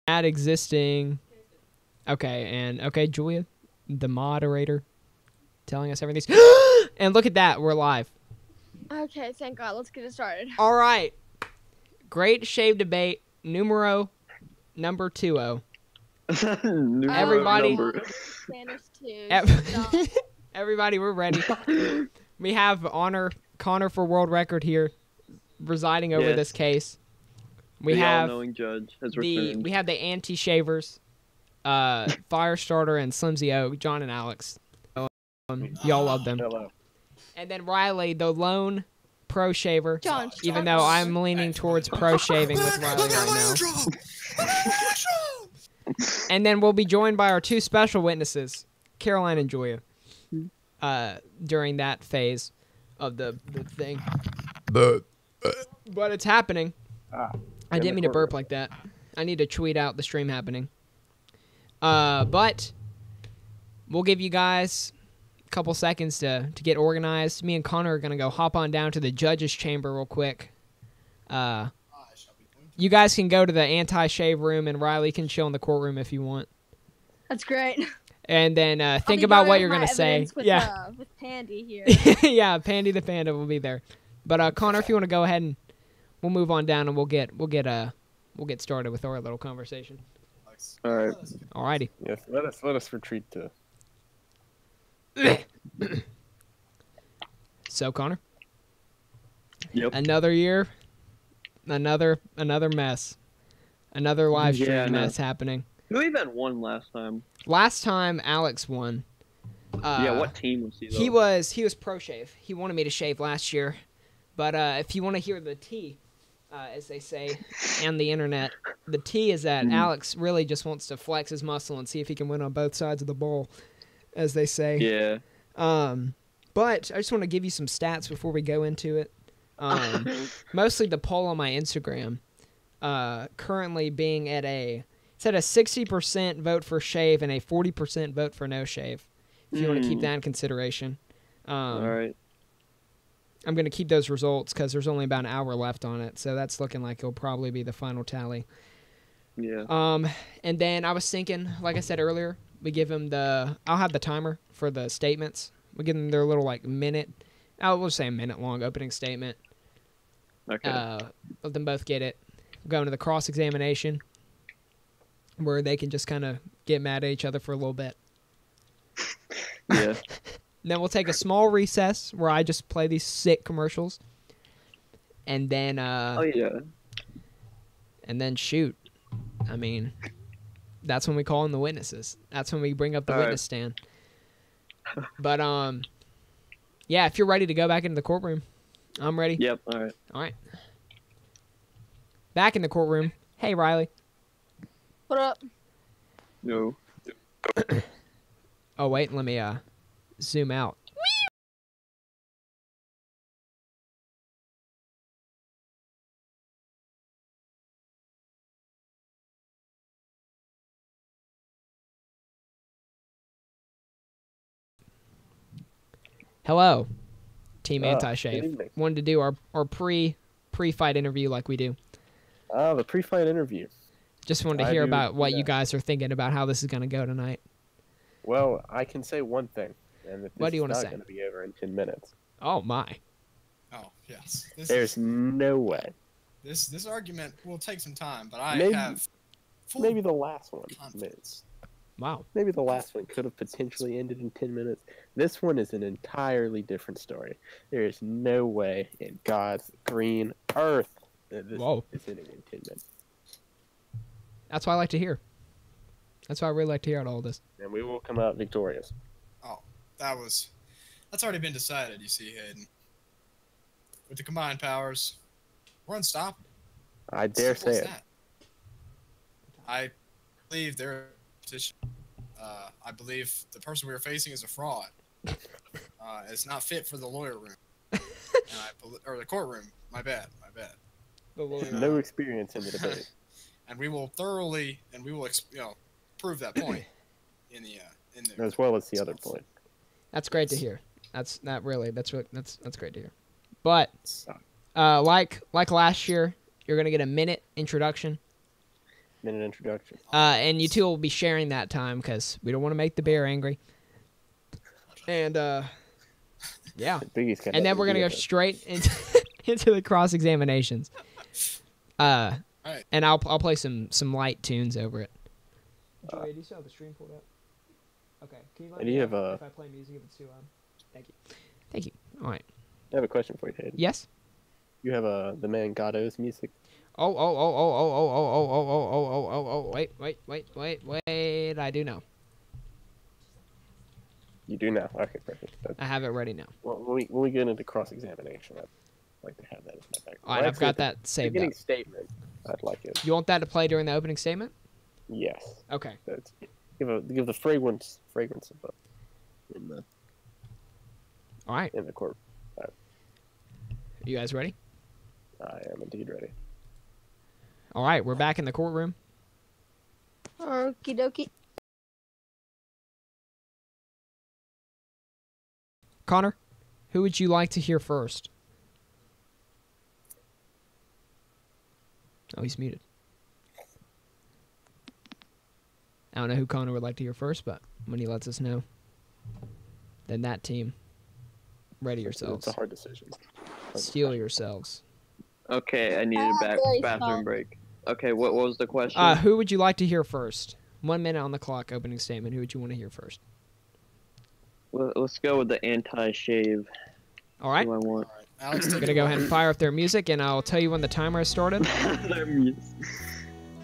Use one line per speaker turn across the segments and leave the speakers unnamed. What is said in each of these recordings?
Ad existing. Okay, and okay, Julia, the moderator, telling us everything. And look at that, we're live.
Okay, thank God. Let's get it started.
All right. Great shave debate, number 20. Everybody, everybody, we're ready. We have Connor for world record here, residing over this case. We
the
have
all-knowing judge has returned.
We have the anti-shavers, Firestarter and Slimsy O, John and Alex. Y'all love them.
Hello.
And then Riley, the lone pro shaver.
John,
even though I'm leaning towards pro shaving with Riley right now. And then we'll be joined by our two special witnesses, Caroline and Julia, during that phase of the thing. But it's happening. I didn't mean to burp like that. I need to tweet out the stream happening. But we'll give you guys a couple seconds to get organized. Me and Connor are going to go hop on down to the judge's chamber real quick. You guys can go to the anti-shave room, and Riley can chill in the courtroom if you want.
That's great.
And then think about what you're going to say.
With Pandy here.
Yeah, Pandy the Panda will be there. But Connor, if you want to go ahead and we'll move on down, and we'll get started with our little conversation.
All right.
Alrighty.
Yes, let us retreat to.
So Connor.
Yep.
Another year. Another mess. Another live stream mess happening.
Who even won last time?
Last time Alex won.
What team was he though?
He was pro shave. He wanted me to shave last year. But if you want to hear the tea, as they say on the internet, the tea is that Alex really just wants to flex his muscle and see if he can win on both sides of the ball, as they say.
Yeah.
But I just want to give you some stats before we go into it. Mostly the poll on my Instagram, currently being at it's at a 60% vote for shave and a 40% vote for no shave. If you want to keep that in consideration.
All right.
I'm going to keep those results because there's only about an hour left on it, so that's looking like it'll probably be the final tally.
Yeah.
And then I was thinking, like I said earlier, we give them I'll have the timer for the statements. We give them their little minute. We'll say a minute long opening statement.
Okay.
Let them both get it. We'll go into the cross-examination where they can just kind of get mad at each other for a little bit.
Yeah.
Then we'll take a small recess where I just play these sick commercials. And then
oh yeah.
And then shoot. I mean, that's when we call in the witnesses. That's when we bring up the witness stand. But yeah, if you're ready to go back into the courtroom, I'm ready.
Yep, all right.
All right. Back in the courtroom. Hey, Riley.
What up?
No.
Oh, wait, let me zoom out. Hello, Team Anti-Shave. Wanted to do our pre-fight interview like we do.
The pre-fight interview.
Just wanted to hear about what you guys are thinking about how this is going to go tonight.
Well, I can say one thing, and that
what do you want to say?
It's not going to be over in 10 minutes.
Oh my!
Oh yes.
There's no way.
This argument will take some time, but
maybe the last one.
Wow.
Maybe the last one could have potentially ended in 10 minutes. This one is an entirely different story. There is no way in God's green earth that this is ending in 10 minutes.
That's what I like to hear. That's what I really like to hear out of all this.
And we will come out victorious.
Oh, that's already been decided, you see, Haeden. With the combined powers, we're unstoppable.
I dare say it.
I believe their position. I believe the person we are facing is a fraud. It's not fit for the lawyer room. Or the courtroom. My bad.
The lawyer.
No experience in the debate.
And we will prove that point in the
as well as the other point.
That's great to hear. That's great to hear. But like last year, you're gonna get a minute introduction.
minute introduction.
And you two will be sharing that time because we don't want to make the bear angry. And yeah,
Biggie's got
and then
nothing
we're
to
gonna
do
go
with it.
straight into the cross examinations.
Alright.
And I'll play some light tunes over it. Joey, do you still have the stream pulled up? Okay. Can you let
me know
if I play music if it's too loud? Thank you. Thank you. All right.
I have a question for you, Haeden.
Yes.
You have the man Gado's music.
Oh. Wait. I do know.
You do now. Okay, perfect.
I have it ready now.
Well, when we get into cross examination, I'd like to have that as my background.
All right, I've got that saved
beginning
up.
statement. I'd like it.
You want that to play during the opening statement?
Yes.
Okay.
That's, give the fragrance of
All right.
in the court.
You guys ready?
I am indeed ready.
All right, we're back in the courtroom.
Okie dokie.
Connor, who would you like to hear first? Oh, he's muted. I don't know who Connor would like to hear first, but when he lets us know, then that team, ready yourselves.
It's a hard decision.
Steel yourselves.
Okay, I need a
very
bathroom
strong.
break. Okay, what was the question?
Who would you like to hear first? 1 minute on the clock, opening statement. Who would you want to hear first?
Let's go with the anti-shave.
All right.
Who I
I'm
want.
Alright. Alex, take
going to
it
go
away.
ahead and fire up their music, and I'll tell you when the timer has started.
Their music.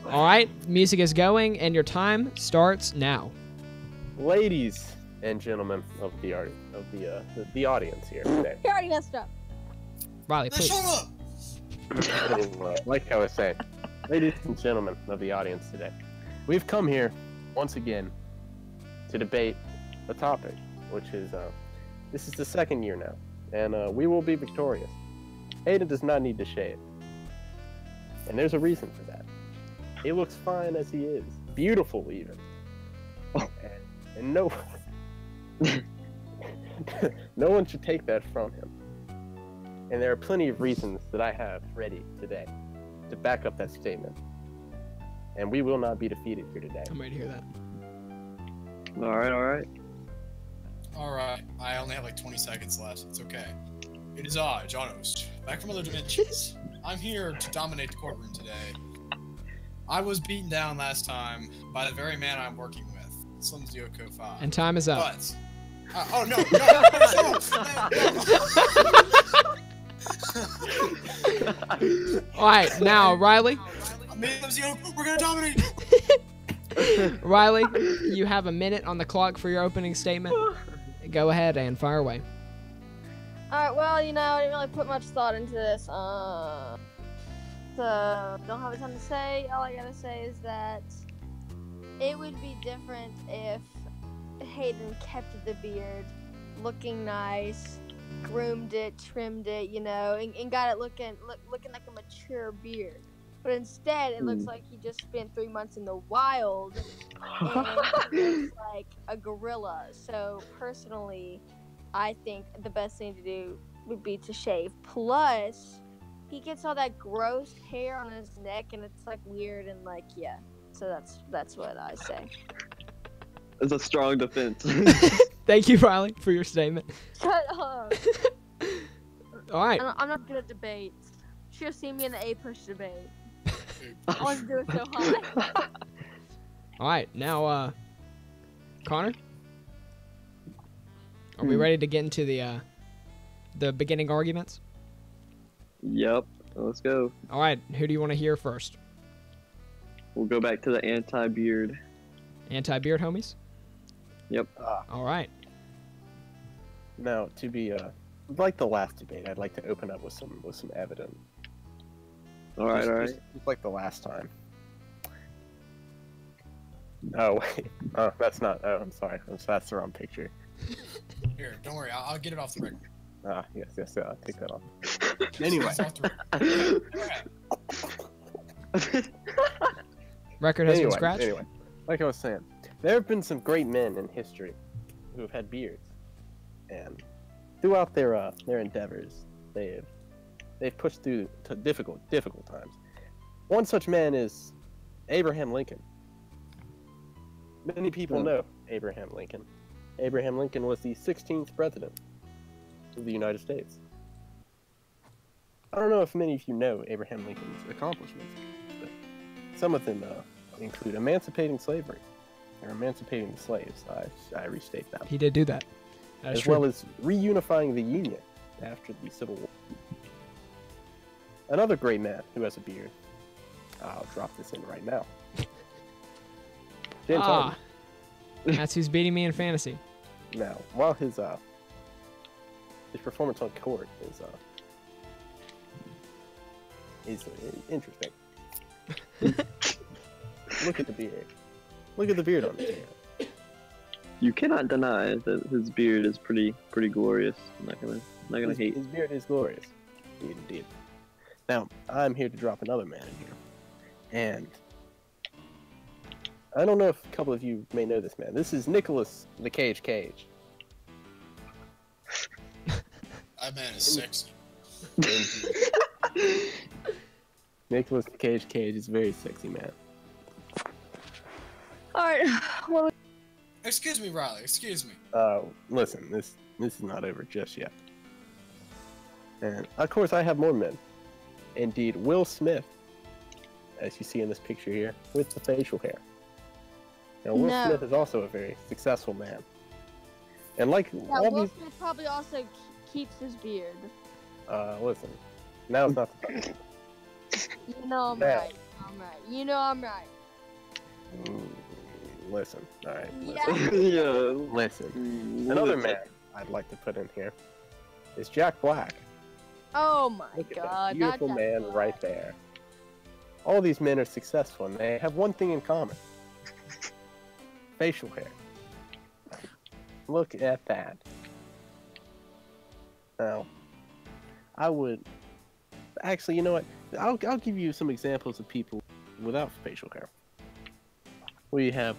All right. Music is going, and your time starts now.
Ladies and gentlemen of the audience here today.
You already messed up.
Riley,
Now
please.
shut up!
Like I was saying, ladies and gentlemen of the audience today, we've come here once again to debate a topic, which is this is the second year now, and we will be victorious. Haeden does not need to shave, and there's a reason for that. He looks fine as he is, beautiful even, and no, no one should take that from him. And there are plenty of reasons that I have ready today to back up that statement. And we will not be defeated here today.
I'm ready to hear that.
Alright.
Alright, I only have like 20 seconds left. It's okay. It is I, Janos, back from other dimensions. I'm here to dominate the courtroom today. I was beaten down last time by the very man I'm working with, Slim Zioko 5.
And time is up.
But, oh no,
All right, now, Riley.
Me and Slim Zioko, we're gonna dominate!
Riley, you have a minute on the clock for your opening statement. Go ahead and fire away.
Alright, well, you know, I didn't really put much thought into this. So, don't have a ton to say. All I gotta say is that it would be different if Haeden kept the beard looking nice, groomed it, trimmed it, you know, and got it looking like a mature beard. But instead, it looks like he just spent 3 months in the wild and he looks like a gorilla. So personally, I think the best thing to do would be to shave. Plus, he gets all that gross hair on his neck, and it's like weird and like yeah. So that's what I say.
It's a strong defense.
Thank you, Riley, for your statement.
Shut up.
All right.
I'm not good at debates. Should have seen me in the A-push debate. I wasn't doing so hot.
All right. Now, Connor, are we ready to get into the beginning arguments?
Yep. Let's go.
All right. Who do you want to hear first?
We'll go back to the anti-beard.
Anti-beard homies?
Yep.
All right.
Now, to be like the last debate, I'd like to open up with some evidence.
Alright.
Just like the last time. Oh wait. Oh, that's not. Oh, I'm sorry. That's the wrong picture.
Here, don't worry, I'll get it off the record.
Yes. I'll take that off. Anyway.
It's off the record. Go ahead.
Record has been scratched.
Anyway, like I was saying, there have been some great men in history who have had beards, and throughout their endeavors, they've pushed through to difficult times. One such man is Abraham Lincoln. Many people
Oh.
know Abraham Lincoln. Abraham Lincoln was the 16th president of the United States. I don't know if many of you know Abraham Lincoln's accomplishments, but some of them include emancipating slavery, or emancipating the slaves. I restate that.
He did do that. That's
As
true.
well as reunifying the Union after the Civil War. Another great man who has a beard. I'll drop this in right now. James Harden.
That's who's beating me in fantasy.
Now, while his performance on court is interesting. Look at the beard. Look at the beard on this man.
You cannot deny that his beard is pretty glorious. I'm not gonna hate.
His beard is glorious. Indeed. Now, I'm here to drop another man in here. And I don't know if a couple of you may know this man. This is Nicholas the Cage Cage.
That man is sexy.
Nicholas the Cage Cage is a very sexy man.
Alright, well,
Excuse me, Riley. Excuse me.
Listen, this is not over just yet. And of course, I have more men. Indeed, Will Smith, as you see in this picture here, with the facial hair. Now, Will
No.
Smith is also a very successful man. And like
yeah,
all
Will
these,
Smith probably also keeps his beard.
listen, now's not the time.
You know I'm
Yeah.
right. I'm right. You know I'm right.
Listen, all right.
Yeah.
Yeah.
Listen. Another man I'd like to put in here is Jack Black.
Oh my
Look at that
god.
beautiful
not
man
that
right there. All these men are successful, and they have one thing in common: facial hair. Look at that. Now, I would actually, you know what? I'll give you some examples of people without facial hair. We have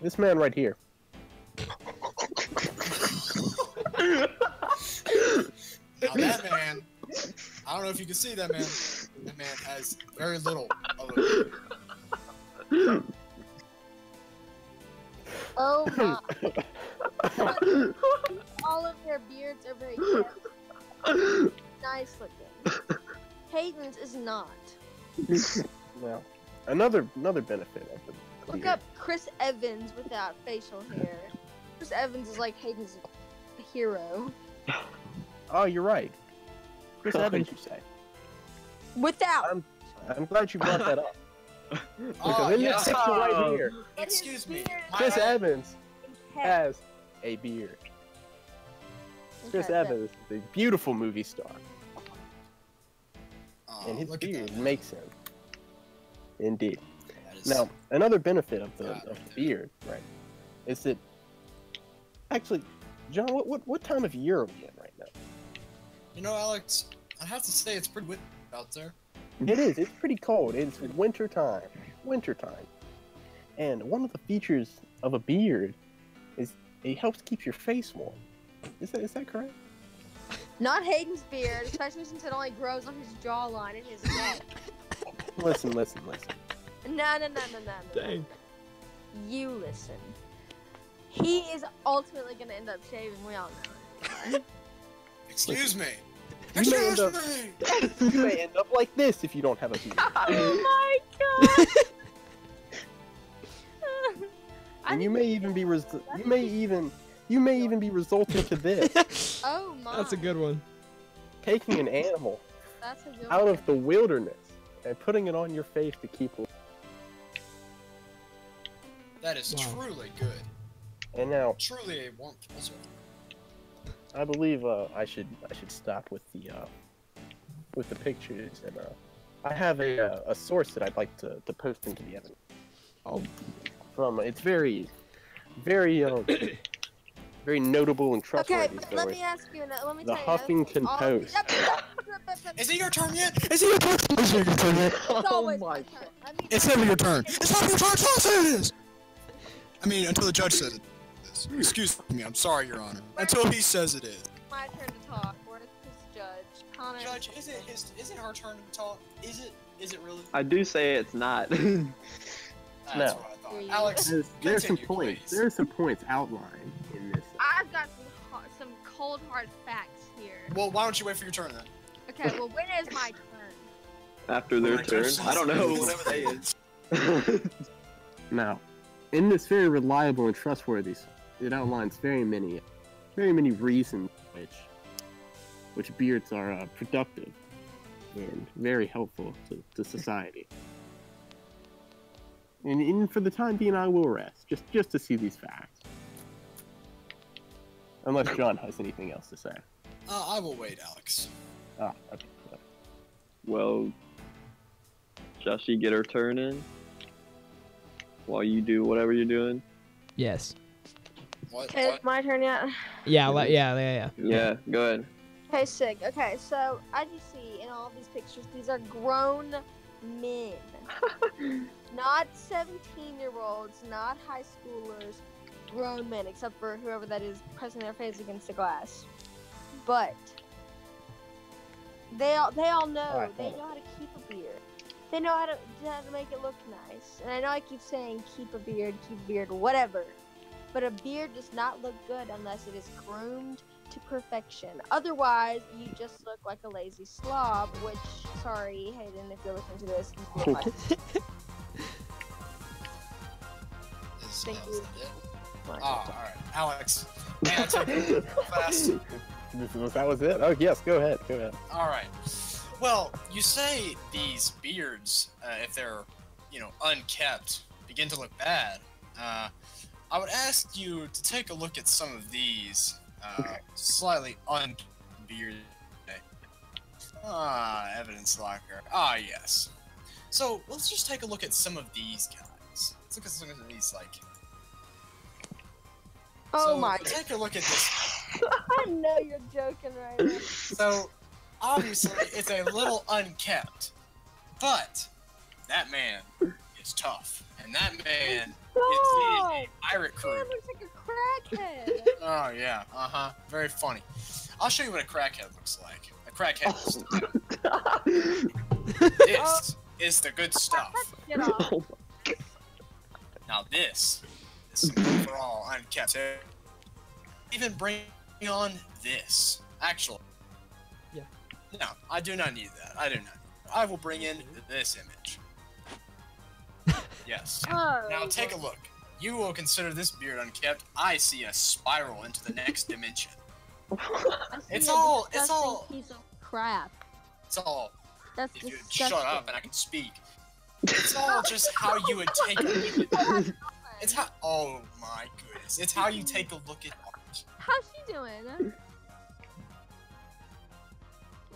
this man right here.
Now that man, I don't know if you can see that man. That man has very little of a beard.
Oh my. All of their beards are very nice looking. Hayden's is not.
Now, another benefit of the
Look
beard.
up Chris Evans without facial hair. Chris Evans is like Hayden's hero.
Oh, you're right. Chris Evans, you say?
Without.
I'm glad you brought that up.
Oh,
Because in
yes.
this picture right here,
But his
Excuse me.
beard
My
Chris
bad.
Evans
has
has a beard. Chris Evans is a beautiful movie star,
Oh,
and his
look at
beard
that.
makes him. Indeed.
That is-
Now, another benefit of the
God.
beard, right, is that actually, John, what time of year are we in right now?
You know, Alex, I have to say it's pretty windy out there.
It is. It's pretty cold. It's winter time. Winter time. And one of the features of a beard is it helps keep your face warm. Is that correct?
Not Hayden's beard, especially since it only grows on his jawline and his neck.
Listen.
No.
Dang.
You listen. He is ultimately gonna end up shaving. We all know.
Excuse me.
You may end
Excuse
up-
me.
You may end up like this if you don't have a beard.
Oh my god!
And you may even be you may even be resulting to this,
Oh my.
That's a good one.
taking an animal
That's a good
out
one.
of the wilderness and putting it on your face to keep warm.
That is
Wow.
truly good.
And now
Truly a warm also.
I believe I should stop with the pictures, and I have a source that I'd like to post into the evidence.
Oh.
From it's very very notable and
Okay,
trustworthy
but let
source.
me ask you. Let me
The
tell you.
Huffington
all-
Post.
Is it your turn yet? Is it your turn? Is it your turn yet?
It's always my turn. Let me-
It's never your turn. It's not your turn until I say it is. I mean, until the judge says it is. Excuse me. I'm sorry, Your Honor. Until he says it is.
My turn to talk. Where's this judge? Connor.
Judge, isn't her turn to talk? Is it really?
I do say it's not.
That's
No.
what I thought. Alex,
There's some
continue,
points.
please.
There's some points outlined in this.
I've got some cold hard facts here.
Well, why don't you wait for your turn then?
Okay, well, when is my turn?
After their turn, I don't know. Whatever they is.
Now, in this very reliable and trustworthy, it outlines very many reasons which beards are productive and very helpful to society. And for the time being, I will rest just to see these facts. Unless John has anything else to say.
I will wait, Alex.
Ah, okay.
Well, shall she get her turn in? While you do whatever you're doing?
Yes.
What?
Okay, it's my turn yet.
Yeah.
Yeah, go ahead.
Okay, sick. Okay, so as you see in all these pictures, these are grown men. Not 17-year-olds, not high schoolers, grown men, except for whoever that is pressing their face against the glass. But they all know, they know how to keep a beard. They know how to make it look nice. And I know I keep saying keep a beard, whatever. But a beard does not look good unless it is groomed to perfection. Otherwise, you just look like a lazy slob, which, sorry, Haeden, if you're listening to this, you feel like Thank you.
Alright. Alex, may I take it real fast?
That was it? Oh, yes, go ahead.
Alright. Well, you say these beards, if they're, unkept, begin to look bad. I would ask you to take a look at some of these, slightly unbearded. Evidence locker. Yes. So, let's just take a look at some of these guys. Let's look at some of these,
Oh my.
Take a look at this.
I know you're joking right now.
So, obviously, it's a little unkept, but that man is tough, and that man is leading a pirate crew.
Man looks like a crackhead.
Oh yeah, very funny. I'll show you what a crackhead looks like. A crackhead. This is the good stuff.
Get off.
Now this is some overall unkept. Even bring on this. Actually.
Yeah.
No, I do not need that. I do not. I will bring in this image. Yes.
Oh.
Now take a look. You will consider this beard unkept. I see a spiral into the next dimension. It's all
piece of crap.
It's all.
That's
If you would
disgusting.
shut up and I can speak. It's all just how you would take a look at. It's how. Oh my goodness! It's how you take a look at art.
How's she doing?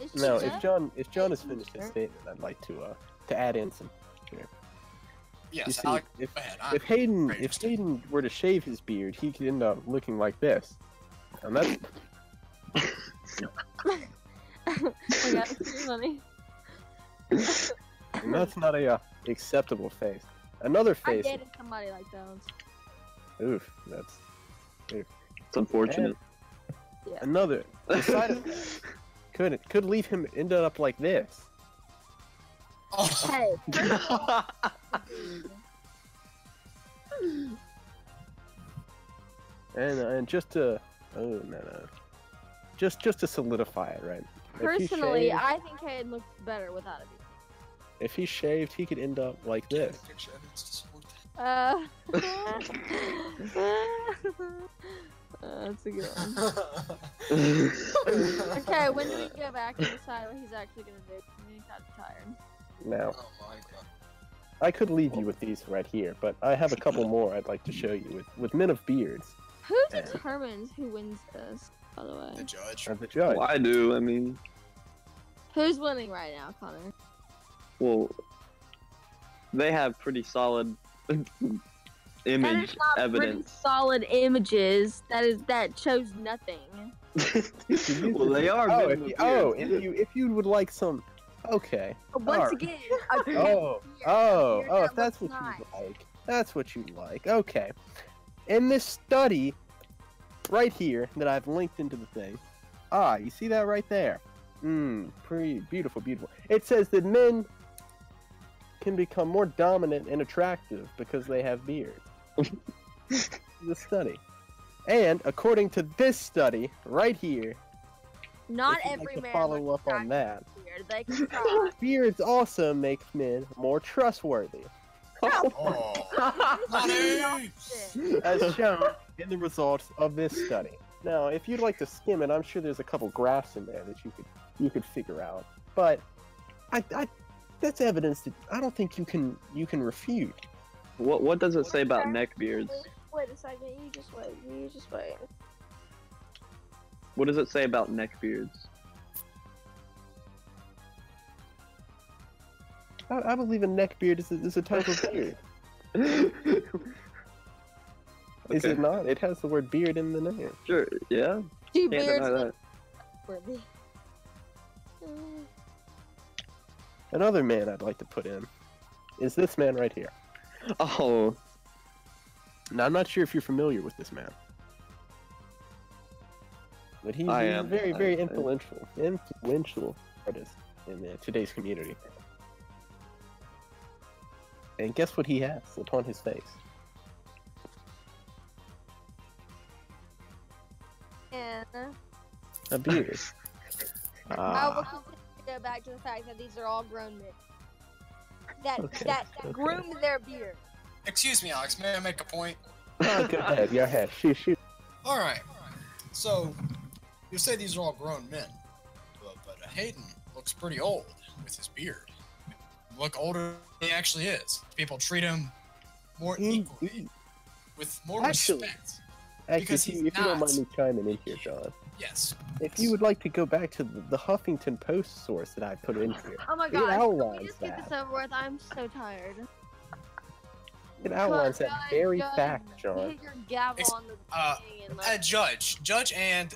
Is she
No,
dead?
if John has finished his statement, I'd like to add in some. Here. You
Yes,
see,
Alex.
if
Go ahead.
if Haeden were to shave his beard, he could end up looking like this, and that's
Oh my god, it's funny.
and that's not a acceptable face. Another
I
face.
dated somebody like that.
Oof, that's
It's unfortunate.
Yeah.
another. The side effect could leave him ended up like this.
Oh,
Hey.
And just to just to solidify it, right?
Personally, I think Haeden looks better without a beard.
If he shaved, he could end up like this.
picture evidence to support that.
That's a good one. Okay, when do we go back and decide what he's actually gonna do? He's kind of tired.
Now,
Oh my god.
I could leave you with these right here, but I have a couple more I'd like to show you with men of beards
Who determines who wins this, by the way?
The judge.
and the judge.
Well, I do. I mean,
Who's winning right now, Connor?
well, they have pretty solid
That
image
is not pretty
evidence.
solid images. That shows nothing.
Well, they are.
Oh,
men
if
with
you,
beards.
if you would like some, okay.
But once
Alright.
again, a good
Oh,
beard,
oh,
a beard
oh!
that
If that's
looks
what
nice.
you like, that's what you like. Okay. In this study, right here that I've linked into the thing. You see that right there? Pretty beautiful, beautiful. It says that men can become more dominant and attractive because they have beards. The study. And according to this study right here,
Not
if you'd
every
like to
man
follow
looks
up on that,
attractive beard. They can try.
beards also make men more trustworthy,
Oh, money!
as shown in the results of this study. Now, if you'd like to skim it, I'm sure there's a couple graphs in there that you could figure out. But I that's evidence that I don't think you can refute.
What does it say about neck beards?
Wait a second. You just wait. You just wait.
What does it say about neck beards?
I believe a neck beard is a type of beard. Is it not? It has the word beard in the name.
Sure, yeah.
Two
Can't
beards.
deny that.
Worthy.
Another man I'd like to put in is this man right here.
Oh,
Now, I'm not sure if you're familiar with this man. But he's
I
a
am.
very, very
I-
influential artist in today's community. And guess what he has upon his face?
And
A beard.
I will
Ah,
continue to go back to the fact that these are all grown men. That
Okay, okay.
groom their beard.
Excuse me, Alex. May I make a point?
oh, go ahead. Shoot.
All right. So, you say these are all grown men, but Haeden looks pretty old with his beard. Look older than he actually is. People treat him more equally, with more
Actually-
respect.
Actually,
Because
if
he's
you don't
not.
mind me chiming in here, John,
Yes.
if you would like to go back to the Huffington Post source that I put in here,
Oh my
it
gosh. Can
outlines
we just get
that.
this over with? I'm so tired.
It outlines that
Judge,
very
Judge,
fact, John.
Hit your gavel on the thing and like,
Judge, and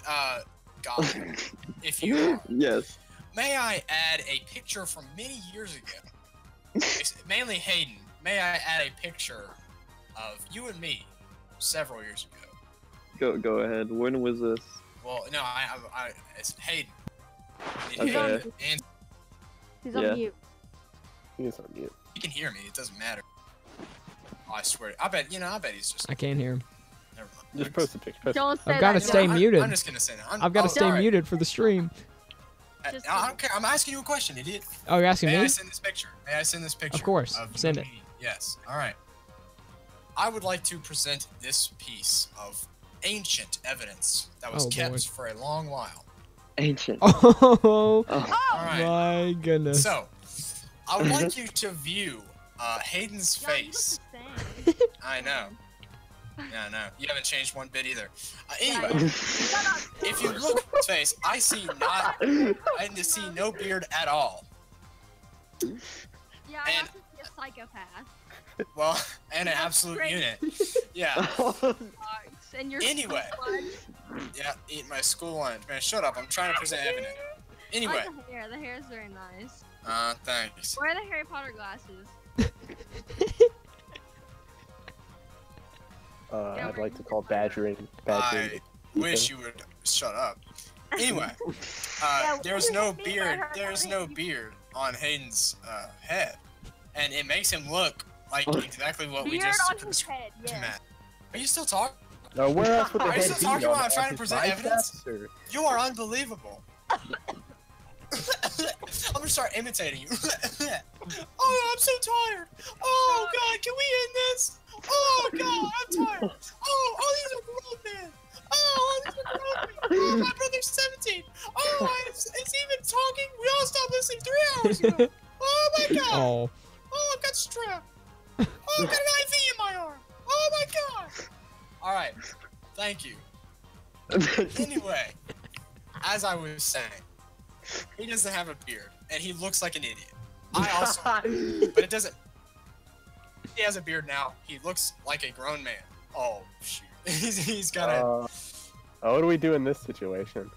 God, if you
yes.
may I add a picture from many years ago? Mainly Haeden. May I add a picture of you and me several years ago?
Go ahead. When was this?
Well, no, it's Haeden.
Okay.
And
he's
yeah.
on mute.
He is on mute.
he can hear me. It doesn't matter. Oh, I swear. I bet he's just.
I can't hear him.
Never mind.
Just post a picture.
Don't say
I've got to
that.
stay
John.
muted.
I'm just gonna say that.
I've got to stay
alright.
muted for the stream.
Just
I don't care. I'm asking you a question, idiot.
Oh, you're asking
May I
me?
send this picture? May I send this picture?
Of course.
Of
Send
you
it.
and me? Yes. All right. I would like to present this piece of ancient evidence that was
Oh,
kept
Lord.
for a long while.
Ancient.
Oh
Oh.
All right.
my goodness.
So, I would like you to view Hayden's
John, you look
face.
the same.
I know. Yeah, no. You haven't changed one bit either.
Yeah,
Anyway,
yeah. Shut up.
if you look at his face, I see no beard at all.
Yeah, I
and-
have to be a psychopath.
Well, and an
That's
absolute
great.
unit. Yeah.
And you're
Anyway. Yeah, eat my school lunch. Man, shut up. I'm trying to present evidence.
I
Anyway,
like the hair. The hair is very nice.
thanks.
Where are the Harry Potter glasses? Yeah,
I'd
we're-
like to call badgering.
I wish you would shut up. Anyway,
Yeah,
there's
what
no
do you mean by
beard.
her
There's
name?
no beard on Hayden's head, and it makes him look like exactly what we
Beard
just
on his head,
to
yeah.
Matt. Are you still talking?
Now, where else would the
Are you
head
still
be
talking
on-
while I'm
on
trying to
his
present
biceps,
evidence?
or-
You are unbelievable. I'm gonna start imitating you. Oh, I'm so tired. Oh God, can we end this? Oh God, I'm tired. Oh, these are grown men. Oh, these are grown men. Oh, my brother's 17. Oh, it's even talking. We all stopped listening 3 hours ago. Oh my God.
Oh.
Oh, I've got strep. Oh, I've got an IV in my arm. Oh my God. All right, thank you. Anyway, as I was saying, he doesn't have a beard, and he looks like an idiot. I also, but it doesn't. He has a beard now. He looks like a grown man. Oh shoot, he's got a.
What do we do in this situation?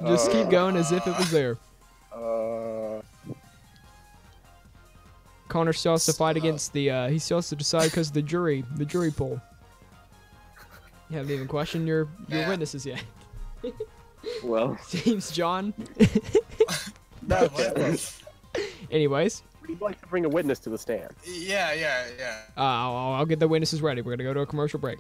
Just keep going as if it was there. Connor still has to fight against the. He still has to decide because the jury poll. You haven't even questioned your witnesses yet.
Well,
James John.
No,
Anyways,
we'd like to bring a witness to the stand.
Yeah.
I'll get the witnesses ready. We're gonna go to a commercial break.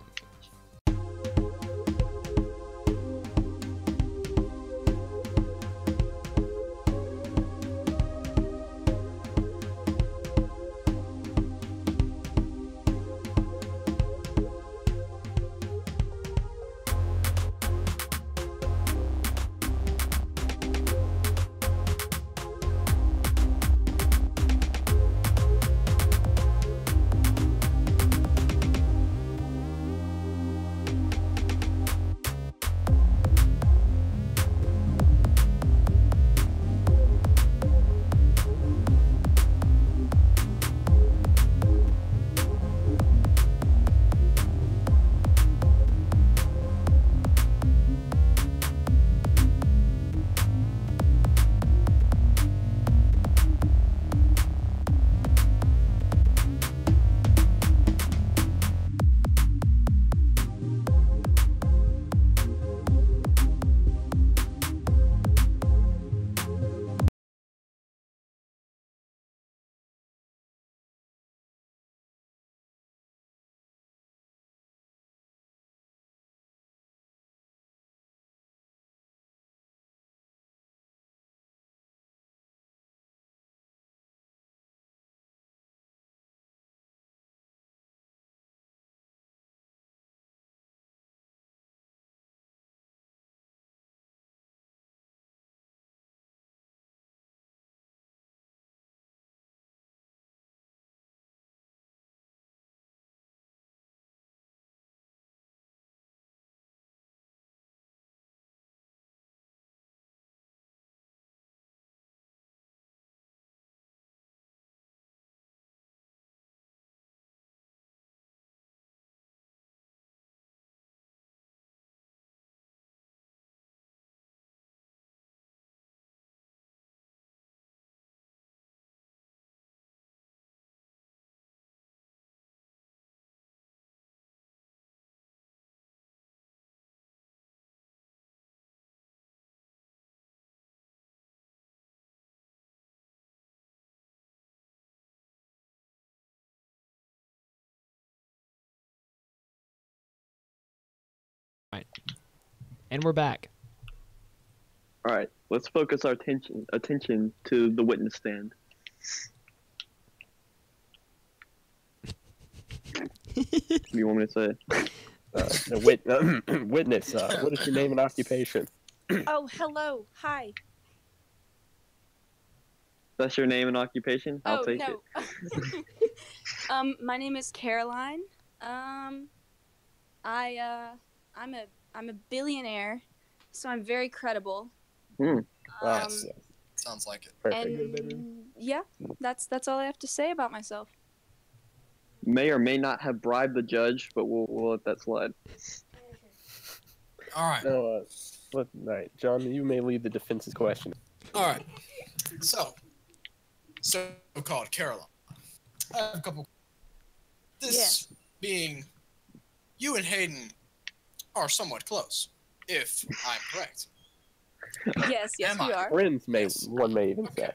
Right. And we're back.
all right. Let's focus our attention to the witness stand. What do you want me to say?
Witness, what is your name and occupation?
Oh, hello. Hi.
That's your name and occupation? I'll
Oh,
take
no.
it.
My name is Caroline. I'm a billionaire, so I'm very credible.
Yes. Sounds like it.
Perfect.
And yeah, that's all I have to say about myself.
May or may not have bribed the judge, but we'll let that slide.
All right.
No, all right, John, you may lead the defense's question.
All right. So-called Caroline. I have a couple. This being, you and Haeden are somewhat close, if I'm correct.
Yes,
Am
we
I?
are.
Friends,
Yes.
one may even
Okay.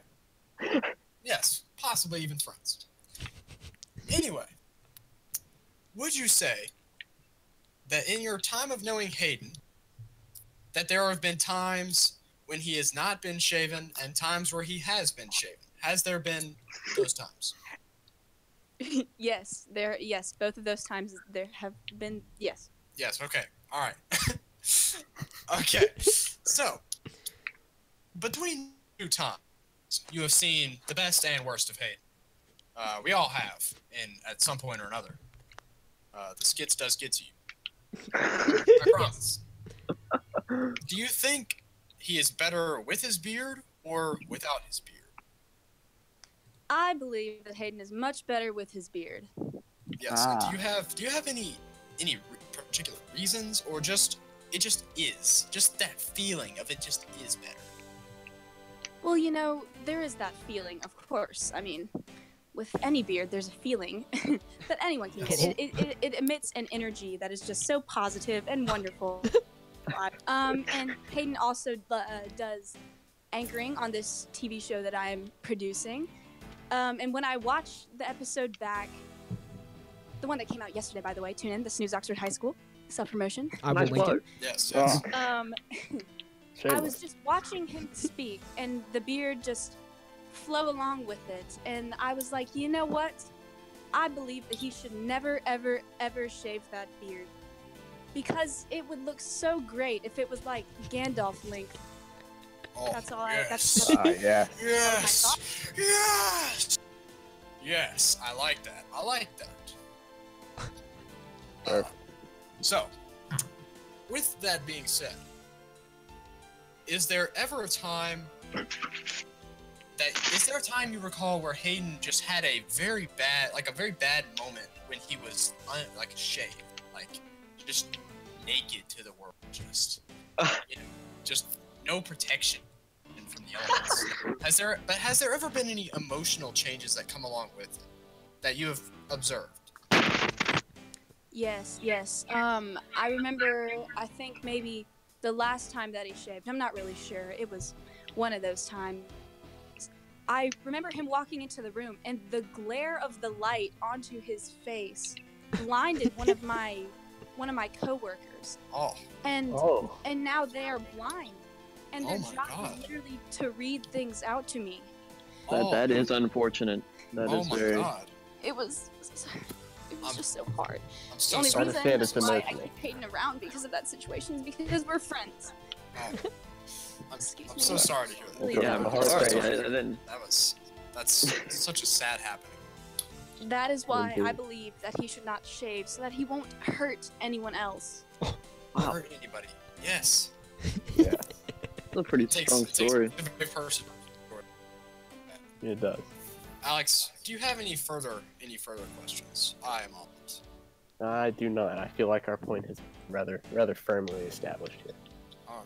say.
Yes, possibly even friends. Anyway, would you say that in your time of knowing Haeden, that there have been times when he has not been shaven and times where he has been shaven? Has there been those times?
Yes, both of those times there have been. Yes.
Yes, okay. All right. Okay. So, between two times, you have seen the best and worst of Haeden. We all have, at some point or another. The skits does get to you. I promise. Do you think he is better with his beard or without his beard?
I believe that Haeden is much better with his beard.
Yes. Do you have any particular reasons, or just it just is, just that feeling of it just is better?
Well, there is that feeling, of course. I mean, with any beard, there's a feeling that anyone can get. It emits an energy that is just so positive and wonderful. And Haeden also does anchoring on this TV show that I'm producing. And when I watched the episode back, the one that came out yesterday, by the way, tune in, the Snooze Oxford High School, self-promotion.
I will link it.
Yes.
I was just watching him speak, and the beard just flow along with it, and I was like, you know what? I believe that he should never, ever, ever shave that beard, because it would look so great if it was like Gandalf length.
Oh,
That's all.
yes.
Yeah.
Yes. Yes. Yes. I like that. I like that. So, with that being said, is there ever a time you recall where Haeden just had a very bad moment when he was like shaved, like just naked to the world, just just no protection from the elements? Has there ever been any emotional changes that come along with it that you have observed?
Yes. I remember, I think maybe the last time that he shaved, I'm not really sure, it was one of those times. I remember him walking into the room, and the glare of the light onto his face blinded one of my coworkers.
Oh.
And now they are blind, and their job is literally to read things out to me.
That is unfortunate. That is very.
God.
It was just so hard.
I'm
The
so
only
sorry.
reason why I keep Haeden around because of that situation is because we're friends.
Oh. I'm
Excuse me.
so sorry to hear that.
Really
Yeah,
bad.
I'm sorry.
That's such a sad happening.
That is why I believe that he should not shave, so that he won't hurt anyone else.
Hurt anybody? Yes.
Yeah,
That's a pretty strong story.
It takes a big person.
it does.
Alex, do you have any further questions? I am all ears.
I do not. I feel like our point is rather firmly established here.
All right.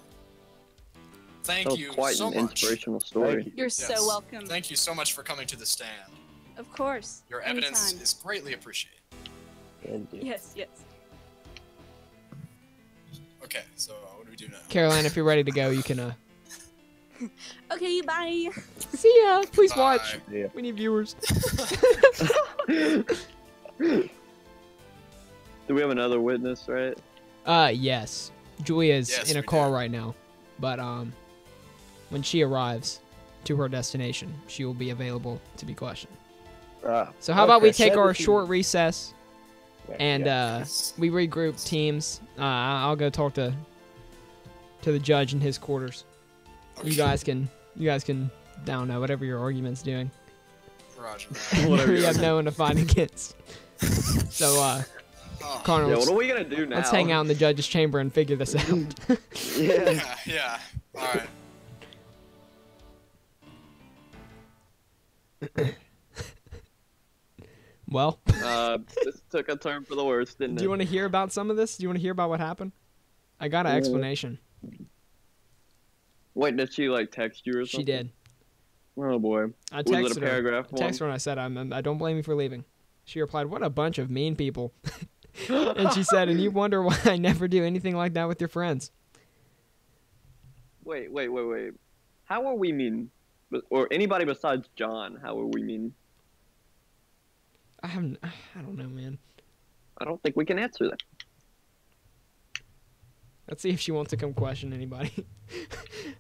Thank
That was
you
quite
so
an
much.
inspirational story.
You're
Yes.
so welcome.
Thank you so much for coming to the stand.
Of course.
Your evidence
Anytime.
is greatly appreciated.
Indeed.
Yes.
Okay, so what do we do now?
Caroline, if you're ready to go, you can.
Okay, bye.
See ya. Please
Bye.
watch.
Yeah.
We need viewers.
Do we have another witness, right?
Yes. Julia's
Yes,
in a
we
car
do.
right now, but when she arrives to her destination, she will be available to be questioned. So how about we take our short recess and we regroup teams? I'll go talk to the judge in his quarters.
Okay.
You guys can I don't know, whatever your argument's doing.
Roger.
Whatever
We
you
have no one to fight against. So
Oh,
Connor,
Yeah,
let's,
what are we gonna do now?
let's hang out in the judge's chamber and figure this out.
Yeah.
yeah. All right.
Well,
This took a turn for the worse, didn't it?
do you want to hear about some of this? Do you want to hear about what happened? I got an explanation.
Wait, did she like text you or something?
She did.
Oh boy.
I
Was it a
texted her.
paragraph
I texted her and I said, I don't blame you for leaving. She replied, "What a bunch of mean people." And she said, "And you wonder why I never do anything like that with your friends."
Wait. How are we mean? Or anybody besides John, how are we mean?
I don't know, man.
I don't think we can answer that.
Let's see if she wants to come question anybody.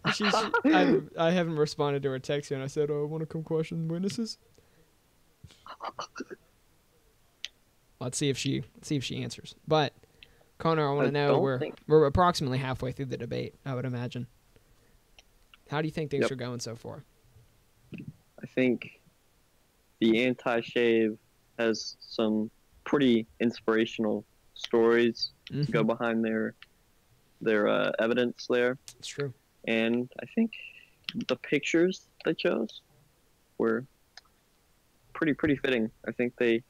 I haven't responded to her text yet. And I said, "Oh, I want to come question witnesses." Let's see if she answers. But Connor, I want
I
to know
don't
we're approximately halfway through the debate, I would imagine. How do you think things
Yep.
are going so far?
I think the anti-shave has some pretty inspirational stories to go behind their evidence there,
It's true.
and I think the pictures they chose were pretty fitting. I think they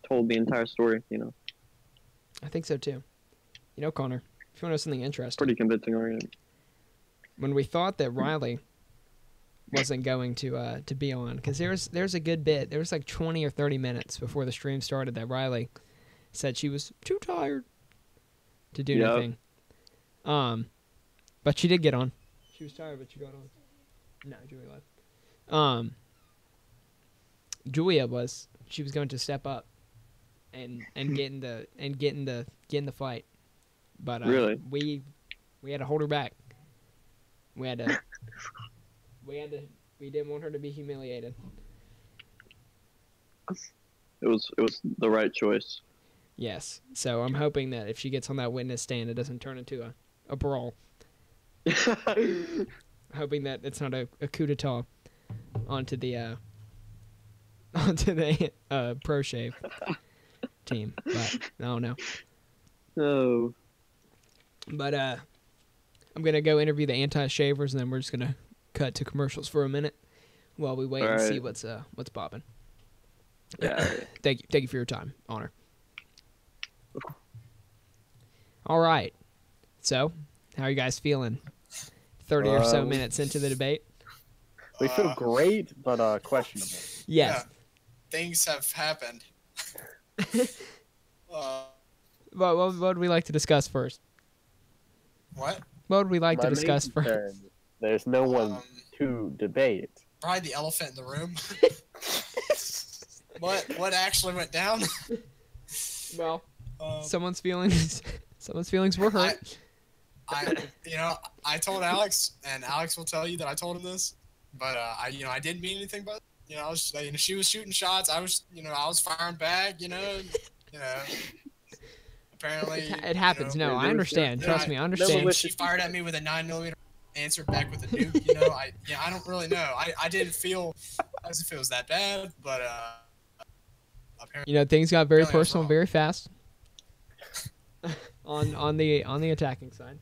told the entire story.
I think so too. You know, Connor, if you want to know something interesting,
Pretty convincing argument.
when we thought that Riley wasn't going to be on, because there's a good bit. There was like 20 or 30 minutes before the stream started that Riley said she was too tired to do anything. But she did get on. She was tired, but she got on. No, Julia left. Julia was going to step up and get in the fight, but
Really?
we had to hold her back. We didn't want her to be humiliated.
It was the right choice.
Yes. So I'm hoping that if she gets on that witness stand, it doesn't turn into a brawl. Hoping that it's not a coup d'etat onto the pro shave team. But I don't know.
Oh.
But I'm gonna go interview the anti-shavers, and then we're just gonna cut to commercials for a minute while we wait and see what's popping.
Yeah.
Thank you for your time, Honor. All right. So, how are you guys feeling? 30 or so minutes into the debate.
We feel great, but questionable.
Yes.
Yeah, things have happened.
What would we like to discuss first?
What?
What would we like to
My main
discuss first?
concern, there's no one to debate.
Probably the elephant in the room. What actually went down?
Well, someone's feelings were hurt.
I told Alex, and Alex will tell you that I told him this, but I didn't mean anything. But she was shooting shots. I was firing back. Apparently
It happens. No, I understand. Trust me, I understand.
She fired at me with a 9mm, answered back with a nuke. I don't really know. I didn't feel as if it was that bad, but apparently.
Things got very personal very fast. on the attacking side,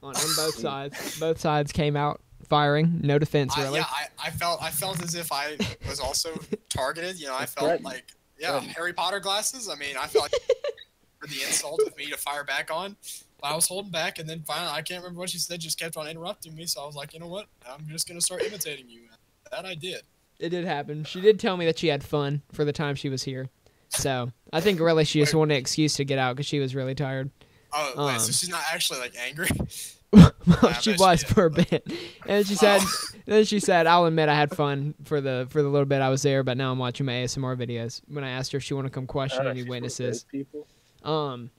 on both sides. Both sides came out firing. No defense, really.
I felt as if I was also targeted. I felt like Harry Potter glasses. I mean, I felt like for the insult of me to fire back on. But I was holding back, and then finally, I can't remember what she said. Just kept on interrupting me, so I was like, you know what? I'm just gonna start imitating you. That I did.
It did happen. She did tell me that she had fun for the time she was here. So I think really she just wanted an excuse to get out because she was really tired.
Oh, wait, so she's not actually like angry?
She was for a bit, and she said, "I'll admit I had fun for the little bit I was there, but now I'm watching my ASMR videos." When I asked her if she wanted to come question any witnesses,
Okay.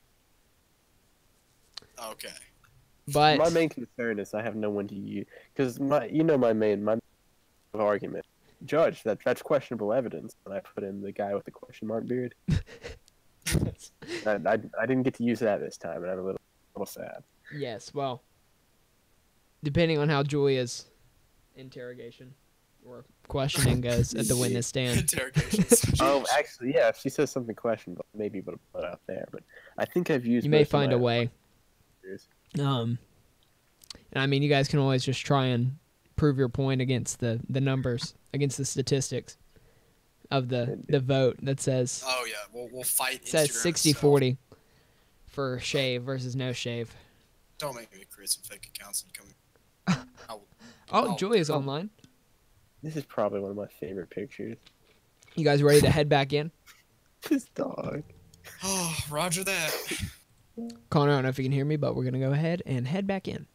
But
my main concern is I have no one to use because my main argument. Judge, that's questionable evidence. And I put in the guy with the question mark beard. I didn't get to use that this time, and I'm a little sad.
Yes, well, depending on how Julia's interrogation or questioning goes at the witness stand.
Interrogations.
Actually, yeah, if she says something questionable, maybe we'll put it out there. But I think I've used.
You may find a way. And I mean, you guys can always just try and prove your point against the numbers, against the statistics of the vote that says.
Oh yeah, we'll fight.
It says 60-40 for shave versus no shave.
Don't make me create some fake accounts and come.
Julia's online.
This is probably one of my favorite pictures.
You guys ready to head back in?
This dog.
Oh, roger that.
Connor, I don't know if you can hear me, but we're gonna go ahead and head back in.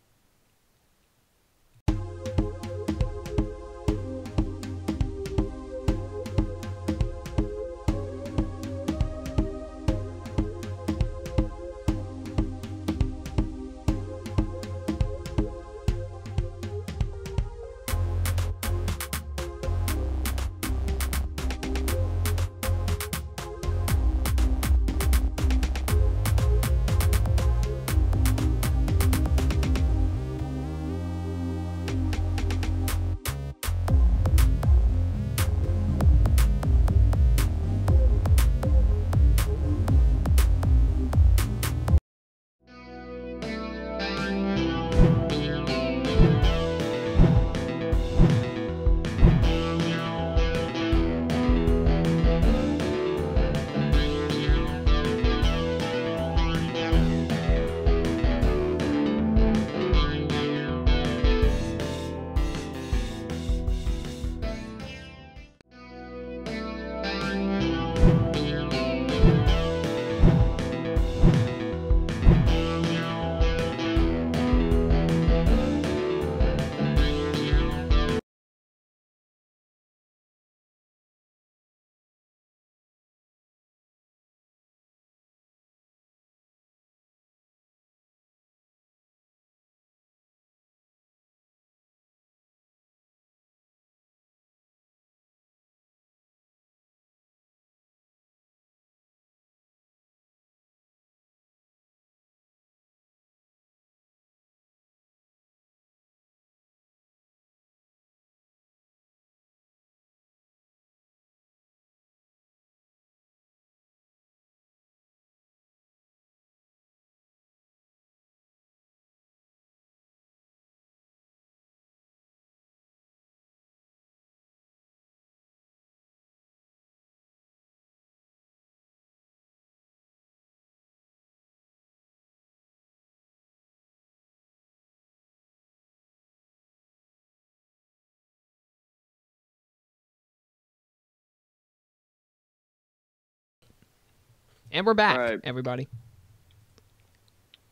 And we're back,
Alright.
everybody.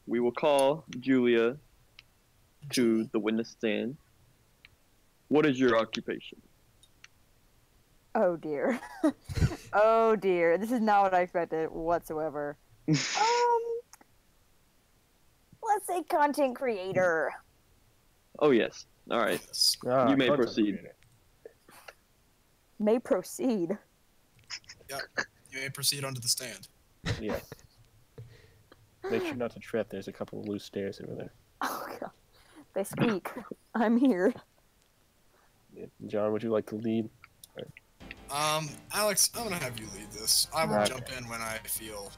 We will call Julia to the witness stand. What is your occupation?
Oh dear. Oh dear. This is not what I expected whatsoever. Let's say content creator.
Oh yes. All right.
Ah,
You may
content
proceed.
creator.
May proceed.
Yep. You may proceed onto the stand.
Yes. Make sure not to trip. There's a couple of loose stairs over there.
Oh god. They squeak. I'm here.
Yeah. John, would you like to lead?
Alex, I'm gonna have you lead this. I will
Okay.
jump in when I feel.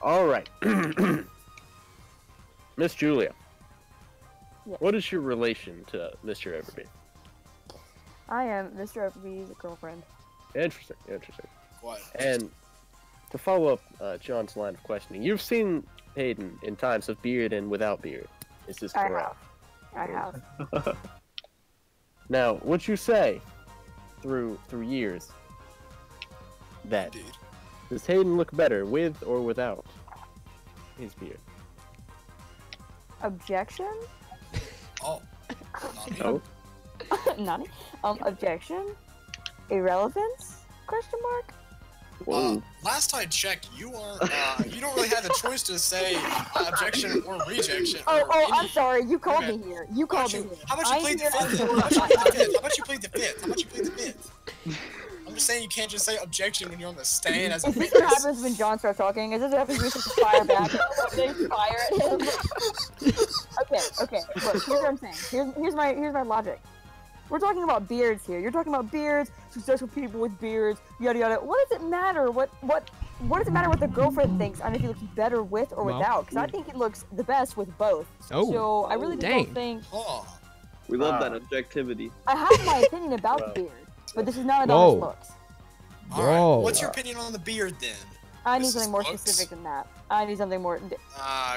All right. Miss Julia.
Yes.
What is your relation to Mr. Overby?
I am Mr. Overby's girlfriend.
Interesting, interesting.
What?
And to follow up John's line of questioning, you've seen Haeden in times of beard and without beard. Is this
I
correct?
have. I have.
Now, would you say, through years, that
Indeed.
does Haeden look better with or without his beard?
Objection?
Oh. Not me.
No.
Nani? Objection? Irrelevance? Question mark?
Whoa.
Last I checked, you are you don't really have a choice to say objection or rejection.
Oh,
or
I'm
any-
sorry. You called
Okay.
me here. You
How
called
about
me
you,
here.
how about you
I'm
plead the
here
fifth?
until-
How about you plead the fifth? How about you plead the fifth? I'm just saying you can't just say objection when you're on the stand as a
Is this what
witness.
happens when John starts talking? Is this what happens when we just fire back? They fire at him? Okay. Look, here's what I'm saying. Here's my logic. We're talking about beards here. You're talking about beards, successful people with beards, yada yada. What does it matter? What does it matter what the girlfriend thinks on if he looks better with or
Well,
without? Because I think it looks the best with both.
Oh,
So I really just
dang.
don't think.
Oh.
We love that objectivity.
I have my opinion about the beard, but this is not about his
Whoa.
looks.
All right.
Whoa.
What's your opinion on the beard then?
I need
This is
something more
looks?
specific than that. I need something more. Come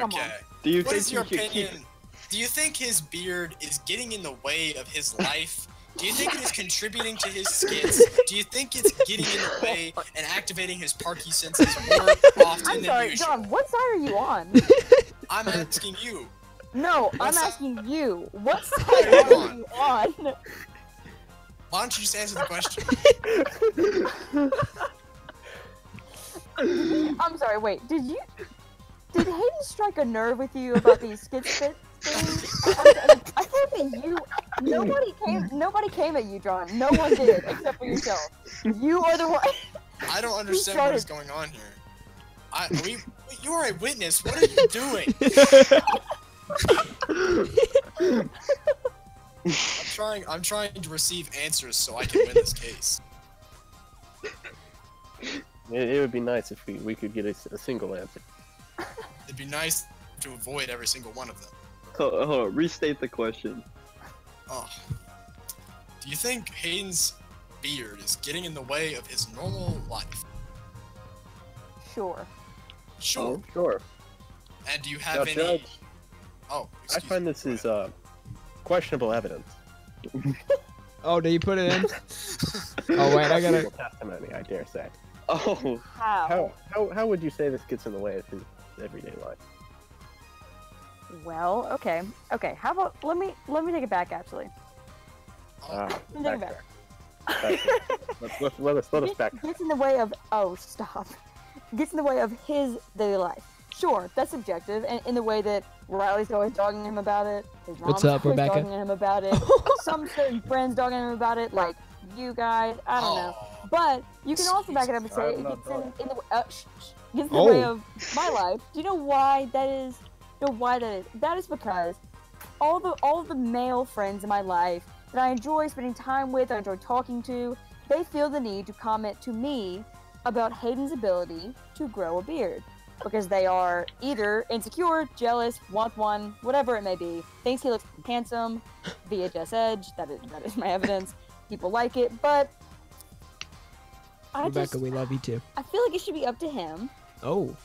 on.
Okay.
Do you
What
think
is your
you should keep?
opinion? Do you think his beard is getting in the way of his life? Do you think it is contributing to his skits? Do you think it's getting in the way and activating his parky senses more often
I'm
than
sorry,
usual?
John. What side are you on?
I'm asking you.
No, I'm
What's that?
asking you. What
What
side
are you
are
on?
you on?
Why don't you just answer the question?
I'm sorry. Wait. Did Haeden strike a nerve with you about these skits fit things? I feel that you. Nobody came at you, John. No one did except for yourself. You are the one.
I don't understand what is going on here. You are a witness. What are you doing? I'm trying to receive answers so I can win this case.
It would be nice if we could get a single answer.
It'd be nice to avoid every single one of them.
Hold on, restate the question.
Oh. Do you think Hayden's beard is getting in the way of his normal life?
Sure.
Sure.
Sure.
And do you
Now,
have any?
Judge,
Oh,
I
excuse
find
me.
this
Go
is
ahead.
questionable evidence.
Oh, did you put it in? Oh wait, I gotta.
Questionable testimony, I dare say.
Oh,
How?
How would you say this gets in the way of his everyday life?
Well, okay. How about let me take it back actually.
Oh,
Let me take it back.
Let us back.
Gets in the way of stop. Gets in the way of his daily life. Sure, that's subjective, and in the way that Riley's always dogging him about it. His mom's
What's up,
always
Rebecca?
dogging him about it. Some certain friends dogging him about it, like you guys. I don't know.
oh.
But you can also back it up and say
I'm
it
not
gets in the gets in the way
Oh.
of my life. Do you know why that is? You know why that is? That is because all of the male friends in my life that I enjoy spending time with, I enjoy talking to, they feel the need to comment to me about Hayden's ability to grow a beard. Because they are either insecure, jealous, want one, whatever it may be. Thinks he looks handsome, VHS Edge, that is my evidence. People like it, but
Rebecca, we love you too.
I feel like it should be up to him.
Oh,
And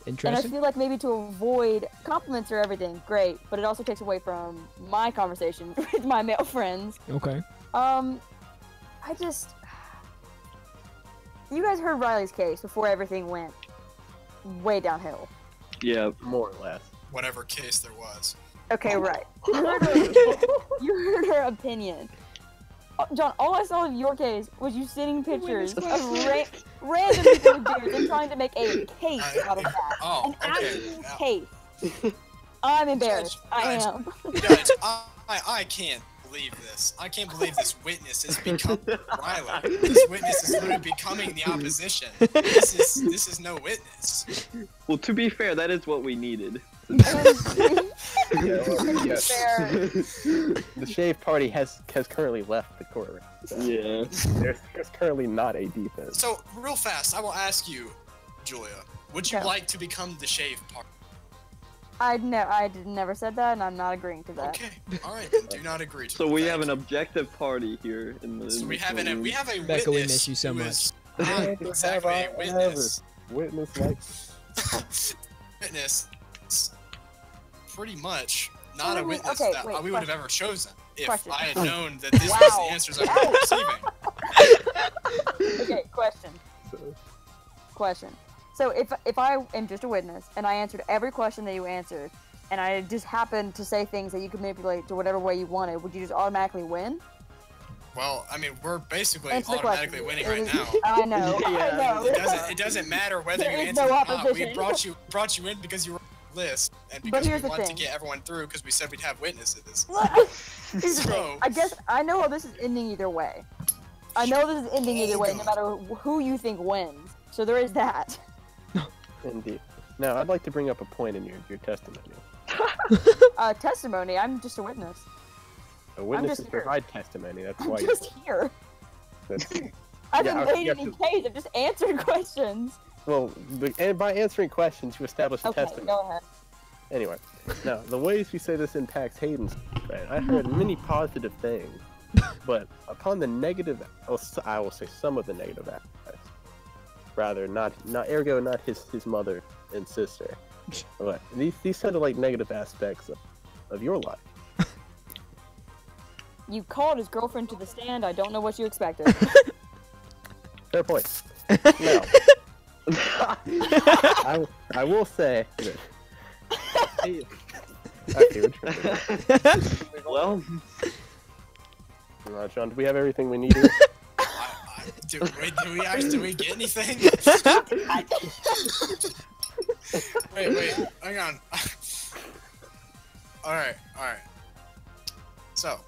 I
interesting.
feel like maybe to avoid compliments or everything, great, but it also takes away from my conversations with my male friends.
Okay.
I just you guys heard Riley's case before everything went way downhill.
Yeah.
More or less.
Whatever case there was.
Okay, right. You heard her opinion. John, all I saw of your case was you sending pictures of random people with beards and trying to make a case out of that.
Oh,
An
okay.
actual case. I'm embarrassed. I
Judge,
am.
Judge, I can't believe this. I can't believe this witness has become Riley. This witness is literally becoming the opposition. This is no witness.
Well, to be fair, that is what we needed.
Yes.
Fair.
The shave party has currently left the courtroom. So
Yeah.
there's currently not a defense.
So, real fast, I will ask you, Julia, would you
Okay.
like to become the shave party?
I never said that, and I'm not agreeing to that.
Okay, alright, then do not agree to
So
it.
we
Thank
have an
you.
objective party here in the.
So we
in
have
the
a
room.
witness.
Becca, we miss you so
who
much.
is not exactly a witness.
Witness like
Witness, pretty much not
Oh,
a witness
okay,
that
wait,
we would have ever chosen if
Question.
I had known that this was
Wow.
the answers I was receiving.
Okay, question. So if I am just a witness and I answered every question that you answered, and I just happened to say things that you could manipulate to whatever way you wanted, would you just automatically win?
Well, I mean, we're basically
Answer the
automatically
question.
winning right now.
I know. I
Yeah.
know.
It doesn't matter whether
There
you
is
answer
no
or not. We
opposition.
brought you in because you were on the list and
But
because we
here's the
wanted to
thing.
get everyone through because we said we'd have witnesses.
Here's the
So-
thing. I guess I know how this is ending either way. I know this is ending either way, no matter who you think wins. So there is that.
indeed. Now I'd like to bring up a point in your testimony.
Testimony. I'm just a witness.
A witness
just
is
here.
provide testimony. That's
I'm
why.
just here.
That's,
I
Yeah,
haven't
okay,
made
you
any
have
case. I've just answered questions.
well, and by answering questions, you establish a
Okay,
testimony.
go ahead.
Anyway, now the ways we say this impacts Haeden's, right, I heard many positive things, but upon the negative, I will say some of the negative aspects, rather not ergo not his mother and sister, but these sounded like negative aspects of your life.
You called his girlfriend to the stand. I don't know what you expected.
Fair point. Now, I will say that. Okay, we're tripping.
Well,
John, do we have everything we need here?
Do we get anything? wait, hang on. All right. So,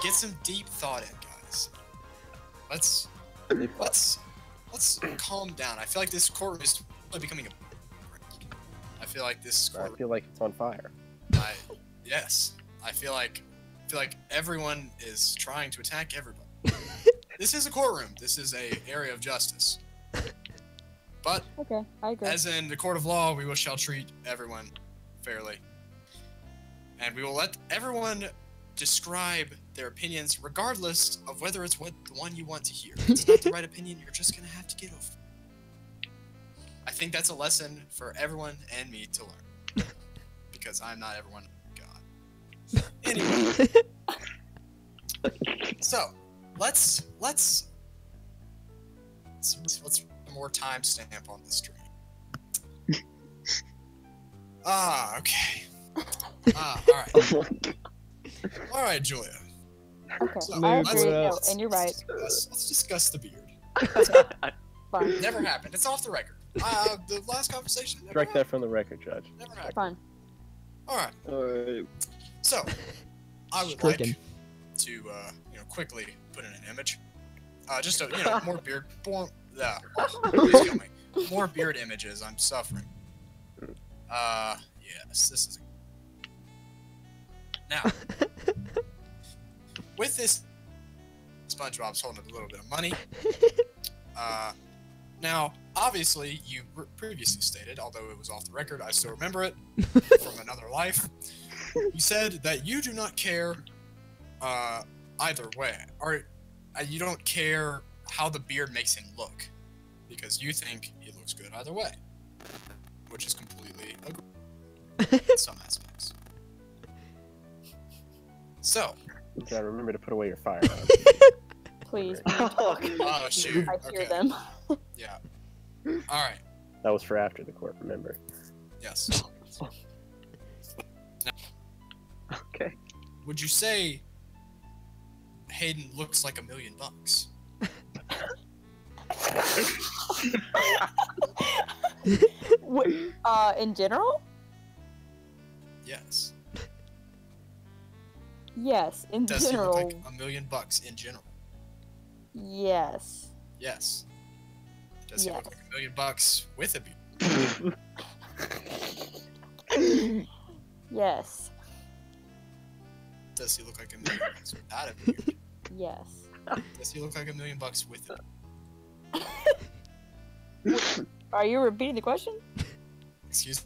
get some deep thought in, guys. Let's calm down. I feel like this court is becoming a. I feel like this
I
court.
feel like it's on fire.
Yes. I feel like everyone is trying to attack everybody. This is a courtroom. This is a area of justice. But
Okay, I agree.
as in the court of law, we shall treat everyone fairly. And we will let everyone describe their opinions regardless of whether it's the one you want to hear. If it's not the right opinion, you're just going to have to get over it. I think that's a lesson for everyone and me to learn. Because I'm not everyone. God. Anyway. So, let's put more timestamp on the stream. Okay. All right, Julia.
Okay,
So,
I
let's-
agree. No,
let's-
and you're right.
Let's discuss the beard.
Fine.
Never happened. It's off the record. The last conversation. Never
Strike that
happened.
from the record, Judge.
Never happened.
Fine.
All right.
alright.
So, I would
Stricken.
like to, quickly put in an image. Just more beard. Please kill me. More beard images. I'm suffering. Yes, this is. Now, with this, SpongeBob's holding a little bit of money. Now, obviously, you previously stated, although it was off the record, I still remember it from another life. You said that you do not care either way, or you don't care how the beard makes him look, because you think he looks good either way, which is completely agreed in some aspects. So,
You gotta remember to put away your fire.
Please.
Oh,
oh shoot.
I hear
Okay.
them.
Yeah. All right.
That was for after the court, remember?
Yes.
okay.
Would you say Haeden looks like $1 million?
In general?
Yes.
Yes, in
Does
general.
he look like $1 million in general?
Yes.
Yes. Does he look
Yes.
like $1 million with a beard?
Yes.
Does he look like $1 million without a beard?
Yes.
Does he look like $1 million with a
Are you repeating the question?
Excuse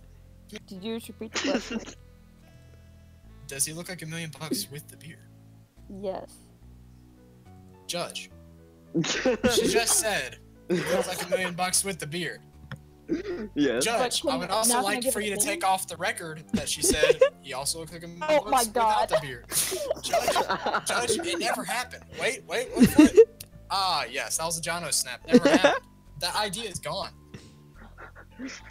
me?
Did you just repeat the question?
Does he look like $1 million with the beard?
Yes.
Judge. She just said he looks like $1 million with the beard.
Yes.
Judge,
But
I would also
not gonna
like
give
for
an
you to
opinion?
take off the record that she said he also looks like $1 million
Oh my God.
without the beard. Judge, it never happened. Wait for it. Ah, yes, that was a Jono snap. Never happened. That idea is gone.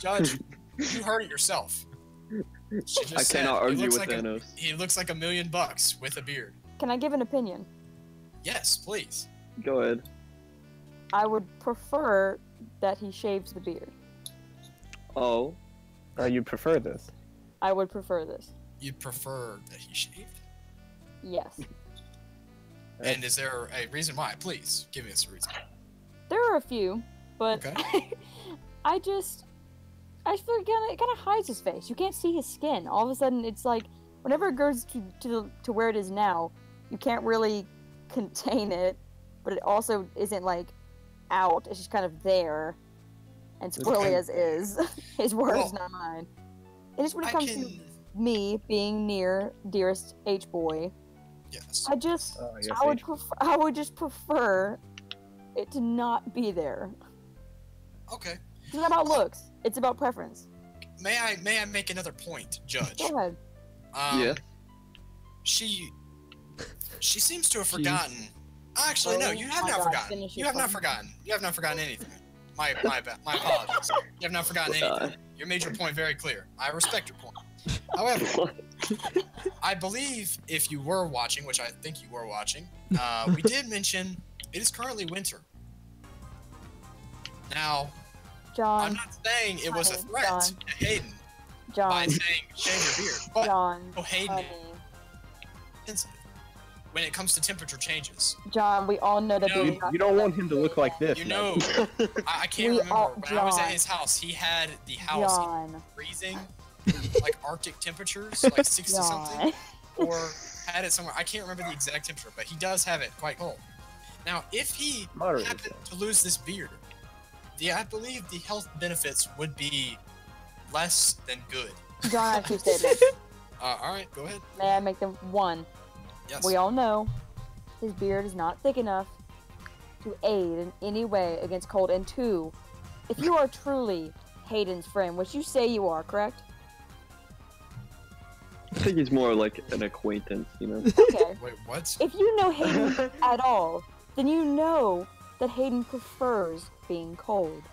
Judge, you heard it yourself. She just
I
said
cannot
he
argue
looks
with
like
Thanos.
he looks like $1 million with a beard.
Can I give an opinion?
Yes, please.
Go ahead.
I would prefer that he shaves the beard.
Oh.
You'd prefer this.
I would prefer this.
You'd prefer that he shaved?
Yes.
And is there a reason why? Please, give us a reason.
There are a few, but
Okay.
I feel like it kind of hides his face. You can't see his skin. All of a sudden, it's like whenever it goes to where it is now, you can't really contain it, but it also isn't like out. It's just kind of there, and squirrely as is. His words, not mine. And just when it comes to me being near dearest H boy,
Yes.
Yes,
I would just prefer it to not be there.
Okay.
It's not about looks. It's about preference.
May I make another point, Judge?
Go ahead.
Yeah.
She seems to have forgotten. Actually, no, you have
my
not
God,
forgotten.
finish
You
your
have not
point.
forgotten. You have not forgotten anything. My apologies. You have not forgotten anything. You made your point very clear. I respect your point. However, I believe if you were watching, which I think you were watching, we did mention it is currently winter. Now,
John.
I'm not saying it was a
Honey,
threat
John.
to Haeden by
John.
saying shave your beard, but
John.
Haeden
Honey.
sensitive when it comes to temperature changes.
John, we all know that
You know-
being
You don't want him to look like this.
You
man.
know, I can't
We
remember
all-
when I was at
John.
his house. He had the house
John.
freezing, like Arctic temperatures, like 60 something,
John.
or had it somewhere. I can't remember the exact temperature, but he does have it quite cold. Now, if he
Moderate
happened
yourself.
to lose this beard, I believe the health benefits would be less than good.
John, I have two statements.
All right, go ahead.
May I make them? One,
Yes.
we all know his beard is not thick enough to aid in any way against cold. And two, if you are truly Hayden's friend, which you say you are, correct?
I think he's more like an acquaintance, you know?
Okay.
Wait, what?
If you know Hayden at all, then you know that Haeden prefers being cold.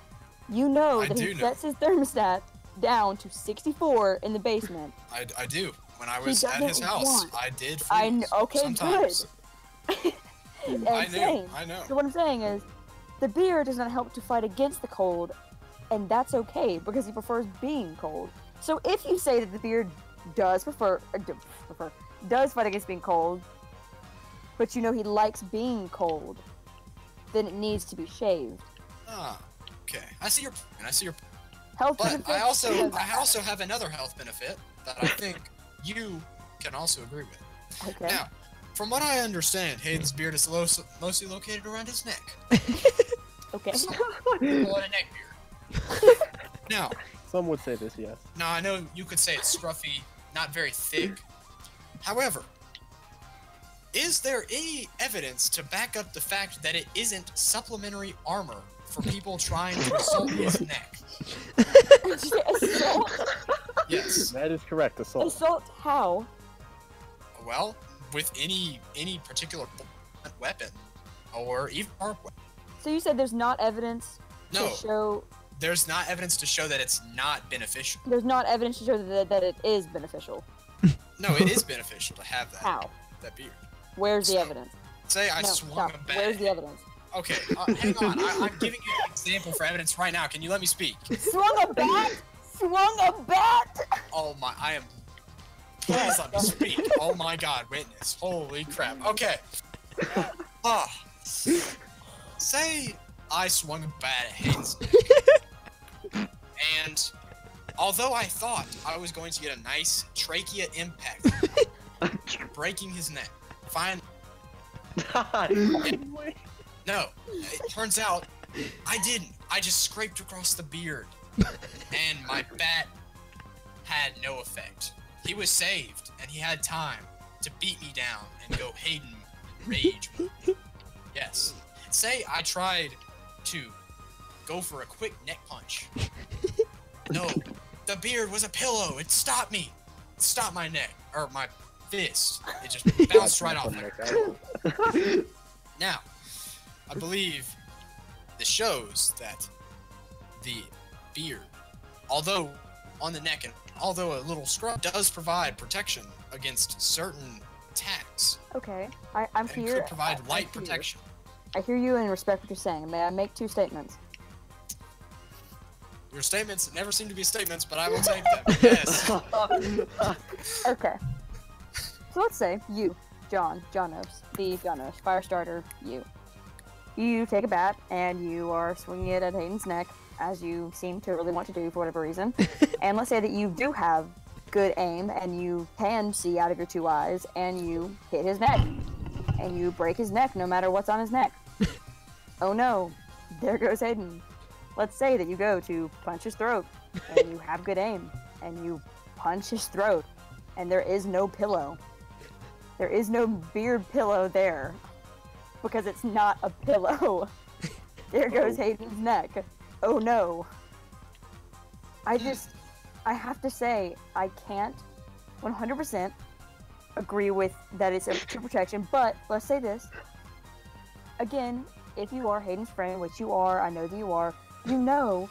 You know
I
that
do
he
know.
sets his thermostat down to 64 in the basement.
I do. When I
He
was at his
doesn't
house,
want-
I did freeze
I kn- okay,
sometimes.
And
I
saying-
knew. I know.
So what I'm saying is, the beard does not help to fight against the cold, and that's okay because he prefers being cold. So if you say that the beard does does fight against being cold, but you know he likes being cold, then it needs to be shaved.
Ah, okay. I see your point. I see your point.
Health
But
benefits.
I also have another health benefit that I think you can also agree with.
Okay.
Now, from what I understand, Hayden's beard is mostly located around his neck.
Okay.
So, we call it a neck beard. Now,
Some would say this, yes.
I know you could say it's scruffy, not very thick. However, is there any evidence to back up the fact that it isn't supplementary armor for people trying to assault his neck?
Assault?
Yes.
That is correct, assault.
Assault how?
Well, with any particular weapon or even sharp weapon.
So you said there's not evidence
No.
to show.
There's not evidence to show that it's not beneficial.
There's not evidence to show that it is beneficial.
No, it is beneficial to have that.
How?
That beard.
Where's the
So,
evidence?
Say I
No,
swung
stop.
a bat.
Where's the evidence?
Okay, hang on. I'm giving you an example for evidence right now. Can you let me speak?
Swung a bat? Swung a bat?
Oh my, I am. Please let me speak. Oh my God, witness. Holy crap. Okay. Say I swung a bat at Haeden's neck. And although I thought I was going to get a nice trachea impact, breaking his neck, finally. No, it turns out I didn't. I just scraped across the beard, and my bat had no effect. He was saved, and he had time to beat me down and go Haeden rage mode. Yes. Say I tried to go for a quick neck punch. No, the beard was a pillow. It stopped me. It stopped my neck, or my fist. It just bounced right off. Now, I believe this shows that the beard, although on the neck and although a little scrub, does provide protection against certain attacks.
Okay, I'm
And
here.
could provide
I'm
light
here.
protection.
I hear you and respect what you're saying. May I make 2 statements?
Your statements never seem to be statements, but I will take them. Yes.
Okay. So let's say you, John Oaks, the John Oaks, Firestarter, you. You take a bat and you are swinging it at Haeden's neck, as you seem to really want to do for whatever reason. And let's say that you do have good aim and you can see out of your 2 eyes and you hit his neck. And you break his neck no matter what's on his neck. Oh no, there goes Haeden. Let's say that you go to punch his throat and you have good aim and you punch his throat and there is no pillow. There is no beard pillow there because it's not a pillow. There goes Haeden's neck. Oh no. I have to say, I can't 100% agree with that it's a true protection, but let's say this. Again, if you are Haeden's friend, which you are, I know that you are, you know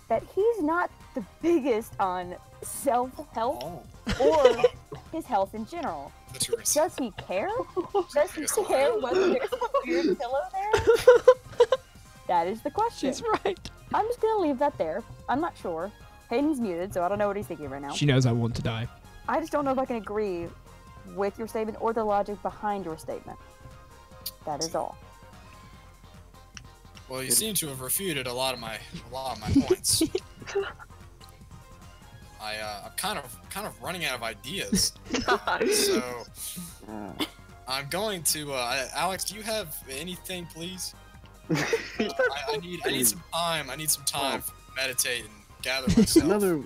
that he's not the biggest on self-help
Oh,
or his health in general.
that's your risk.
Does he care? Does he care whether there's a beard pillow there? That is the question.
She's right.
I'm just gonna leave that there. I'm not sure. Haeden's muted, so I don't know what he's thinking right now.
She knows I want to die.
I just don't know if I can agree with your statement or the logic behind your statement. That is all.
Well, you seem to have refuted a lot of my points. I'm kind of running out of ideas. So I'm going to Alex, do you have anything, please? I need some time. I need some time to meditate and gather myself.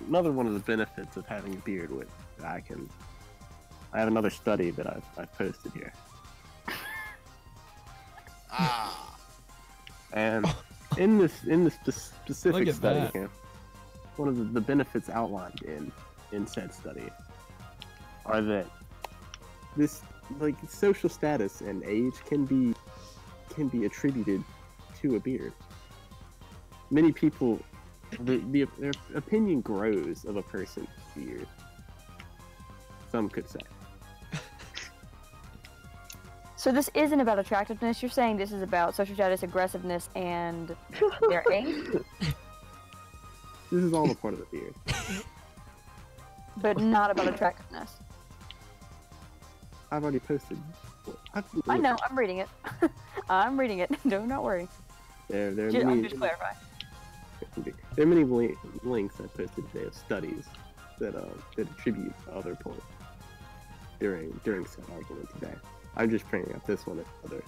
Another one of the benefits of having a beard with I have another study that I've posted here. And in this specific
Look at
study
that.
here, one of the benefits outlined in said study are that this social status and age can be attributed to a beard. Many people, their opinion grows of a person's beard. Some could say.
So this isn't about attractiveness. You're saying this is about social status, aggressiveness, and their aim,
This is all a part of the beard.
but not about attractiveness.
I've already posted.
I know. I'm reading it. I'm reading it. Do not worry.
There are
I'm
many.
just clarifying.
There are many links I posted today of studies that attribute other points during said argument today. I'm just bringing up this one as other.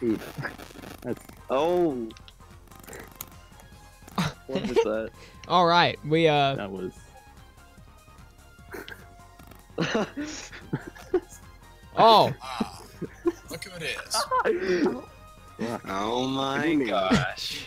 Ooh, that's
Oh. What was that?
All right, we
that was.
oh,
Look who it is.
Wow.
Oh my
What do you mean?
gosh.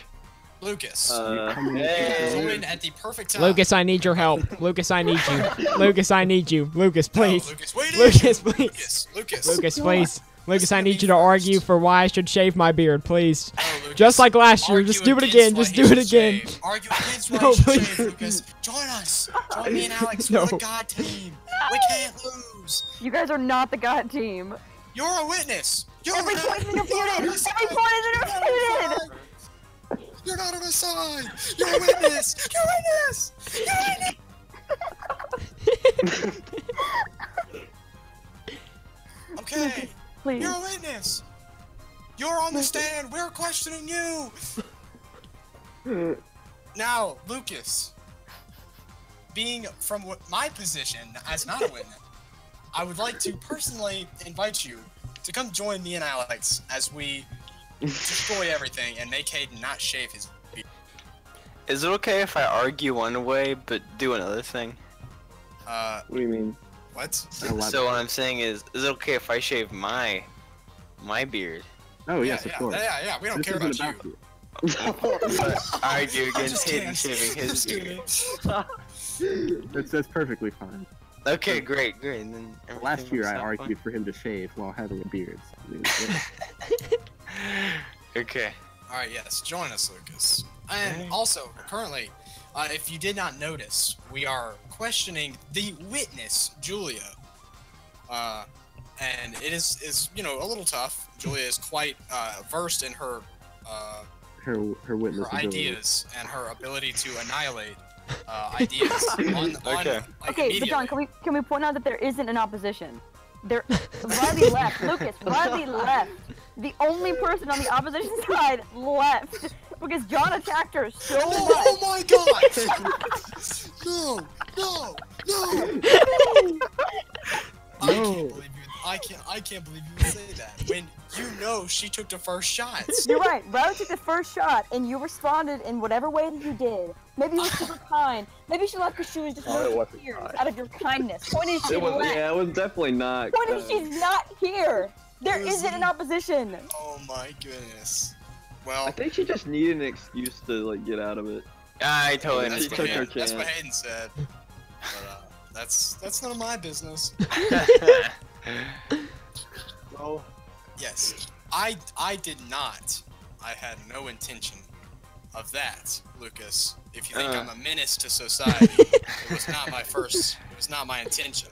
Lucas.
Hey.
Join at the perfect time.
Lucas, I need your help. Lucas, I need you. Lucas, I need you. Lucas, please.
No, Lucas, wait
Lucas, please.
Lucas.
Lucas, please. Lucas,
Listen
I
to
need
me
you to argue
first.
for why I should shave my beard, please.
No, Lucas.
Just like last year.
Argue
Just do it
against
again.
why
Just
he
do it
should
again.
shave. Argue against why
No,
he should
please.
shave, Lucas. Join us. Join me and Alex.
No.
We're the God team. We can't lose.
You guys are not the God team.
You're a witness. You're
Every
a-
point is
you're not on
interfered.
our side.
Every point is interfered.
You're not on our side. You're a witness. You're a witness. You're a witness. Okay.
Please.
You're a witness. You're on the stand. We're questioning you. Now, Lucas, being from my position as not a witness, I would like to personally invite you to come join me and Alex as we destroy everything and make Haeden not shave his beard.
Is it okay if I argue one way but do another thing?
What do you mean?
What?
So what I'm saying is it okay if I shave my beard?
Oh yes, of course.
Yeah, we don't
This
care
isn't
about you.
But argue against
Just
Haeden
kidding.
shaving his
Just
beard.
kidding.
That's perfectly fine.
Okay, great. And then
Last
everything
year
works
I
out
argued for him to shave while having a beard. So, I mean,
fine. Okay.
Alright, yes, join us, Lucas. And also, currently, if you did not notice, we are questioning the witness, Julia. And it is a little tough. Julia is quite versed in her
her witness
her
ability.
ideas and her ability to annihilate ideas on
Okay.
like,
Okay, but John,
immediately.
can we point out that there isn't an opposition? There, Riley left. Lucas, Riley left. The only person on the opposition side left because John attacked her so
Oh
much.
my god! No! I can't believe you would say that when you know she took the first shots.
You're right. Riley took the first shot, and you responded in whatever way that you did. Maybe you were super kind. Maybe she left because she was just
Oh, it
really
wasn't
weird
kind.
out of your kindness. Point is, she
It was,
left.
yeah, it was definitely not.
Point is, she's not here. There
It was
isn't an opposition.
Oh my goodness. Well,
I think she just needed an excuse to like get out of it.
I totally
that's,
She
what
took
understand.
her
Hayden, that's what
chance.
Hayden said. But that's none of my business.
Well,
Yes, I did not. I had no intention of that, Lucas. If you think I'm a menace to society, it was not my first. It was not my intention.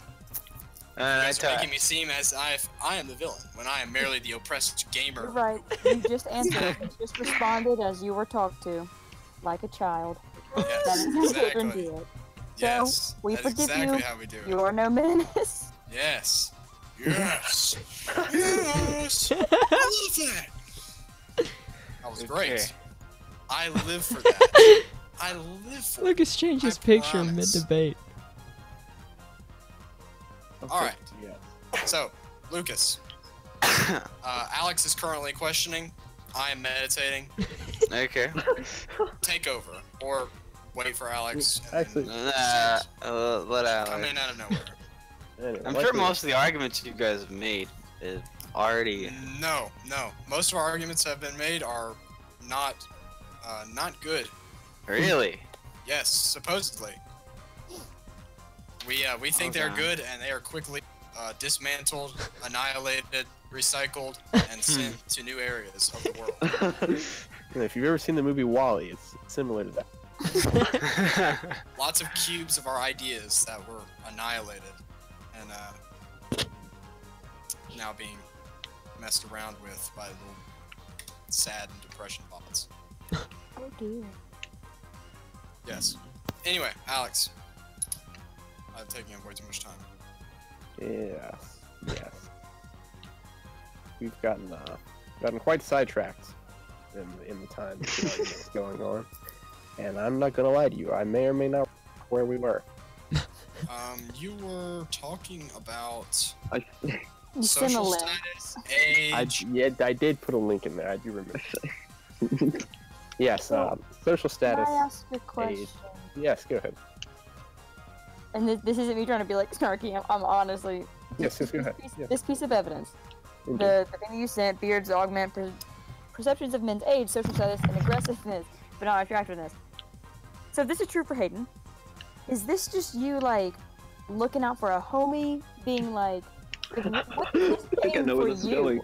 You guys are making me seem as if I am the villain when I am merely the oppressed gamer.
You're right. You just answered. You just responded as you were talked to, like a child. That
Yes,
is how children
exactly.
do it.
Yes,
we
that's
forgive
exactly
you.
how we do it.
You are no menace.
Yes. Yes. Yes. I love that. That was great.
Okay.
I live for that. I live for it.
Lucas changed his
I
picture
promise.
mid-debate.
All right.
yeah.
So, Lucas. Alex is currently questioning. I am meditating.
Okay.
Take over. Or wait for Alex. And
Actually-
then
Let
come
Alex.
in out of nowhere.
Anyway,
I'm
like
sure
we-
most of the arguments you guys have made is already.
No. Most of our arguments have been made are not good.
Really?
Yes, supposedly. We think they're
Okay.
good, and they are quickly dismantled, annihilated, recycled, and sent to new areas of the world.
If you've ever seen the movie Wall-E, it's similar to that.
Lots of cubes of our ideas that were annihilated, and now being messed around with by little sad and depression bots.
Oh dear.
Yes. Anyway, Alex. I'm taking up way too much time.
Yes. We've gotten quite sidetracked in the time that's going on, and I'm not gonna lie to you. I may or may not where we were.
You were talking about
You sent a
social
link.
status, age.
I did put a link in there. I do remember. Yes. Social
Can
status.
I ask a question?
Yes. Go ahead.
And this isn't me trying to be like snarky. I'm honestly.
Yes. Go ahead. Yeah.
This piece of evidence.
Indeed.
The thing that you sent, beards augment perceptions of men's age, social status, and aggressiveness. but not if you're active in this. So if this is true for Haeden, is this just you like looking out for a homie, being like, what does this
I think I
game
know
for
where this is
you?
going.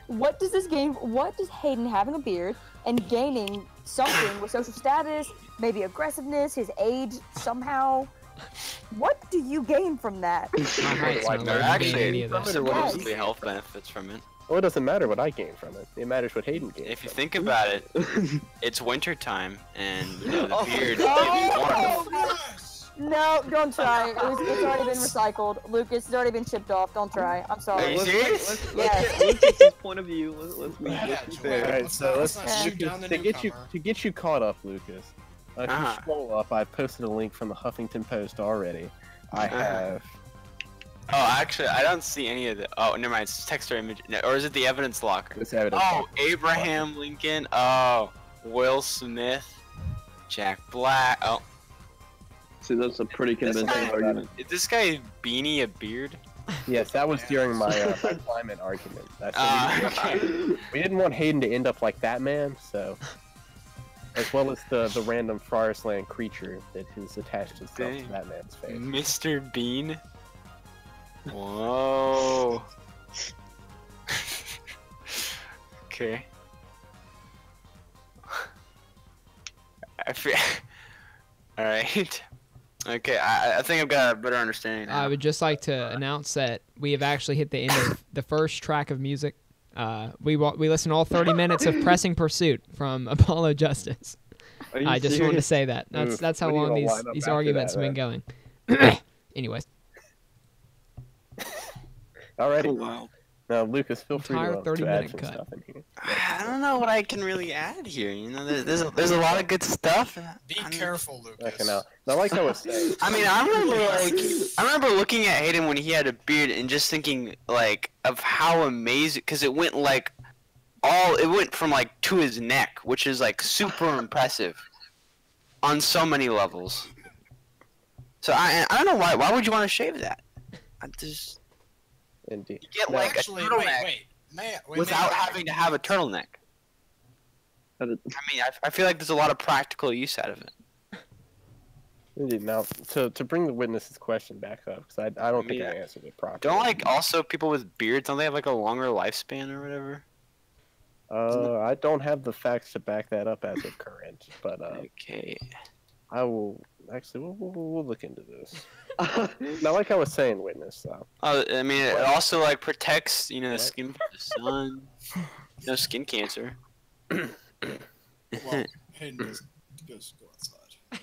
What does Haeden having a beard and gaining something with social status, maybe aggressiveness, his age somehow? What do you gain from that?
My height's not
There
letting me gain
actually
any of that.
there
Yes.
mostly health benefits from it.
Well, it doesn't matter what I gain from it. It matters what Haeden gains.
If you
from
think about it, it's winter time, and the
Oh,
beard
oh,
gives warmth.
No, don't try. It's already been recycled. Lucas, it's already been shipped off. Don't try. I'm
Are
sorry.
you serious?
Let's
Yes.
get Lucas's point of view. Let's be
Yeah,
fair.
All right,
Let's
so
not-
let's
let's not shoot down the
to get
newcomer.
you caught up, Lucas. If you
Uh-huh.
scroll up, I've posted a link from the Huffington Post already. I
Uh-huh.
have.
Oh, actually, I don't see any of the. Oh, never mind. It's text or image. No, or is it the evidence locker?
This evidence.
Oh, Abraham Lincoln. Oh, Will Smith. Jack Black. Oh,
See, that's a pretty
This
convincing
guy-
argument.
is this guy Beanie a beard?
Yes, that was during my my climate argument. That's
Okay.
we didn't want Haeden to end up like that man, so as well as the random Forest Land creature that has attached itself
Dang.
to that man's face.
Mr. Bean. Whoa. Okay. I feel. All right. Okay, I think I've got a better understanding now.
I would just like to announce that we have actually hit the end of the first track of music. We listened to all 30 minutes of Pressing Pursuit from Apollo Justice.
Are you
I just wanted to
serious?
say that.
Oof,
That's how
we need
long
a
these
lineup
these
after
arguments
that,
have been
man.
going. Anyways,
Alrighty.
Oh, wow.
Now, Lucas, feel free
Entire
to
30-minute
add some
cut.
stuff in here.
I don't know what I can really add here. You know, there's a lot of good stuff.
Be
I mean-
careful, Lucas.
Okay, now, like I was saying,
I mean, I remember looking at Haeden when he had a beard and just thinking like of how amazing, because it went from like to his neck, which is like super impressive on so many levels. So I don't know why would you want to shave that? I just
indeed.
you get
Now,
like
Actually,
a
wait,
turtleneck
wait.
without having to have a turtleneck.
That is-
I mean, I feel like there's a lot of practical use out of it.
Indeed. Now, to bring the witness's question back up, because I don't think I
Yeah.
answered it properly.
Don't like also people with beards, don't they have like a longer lifespan or whatever?
I don't have the facts to back that up as of current, but
Okay.
I will actually we'll look into this. Now, like I was saying, witness.
Oh, I mean, it also like protects, the
What?
skin from the sun. No skin cancer.
Well, Hayden goes go outside.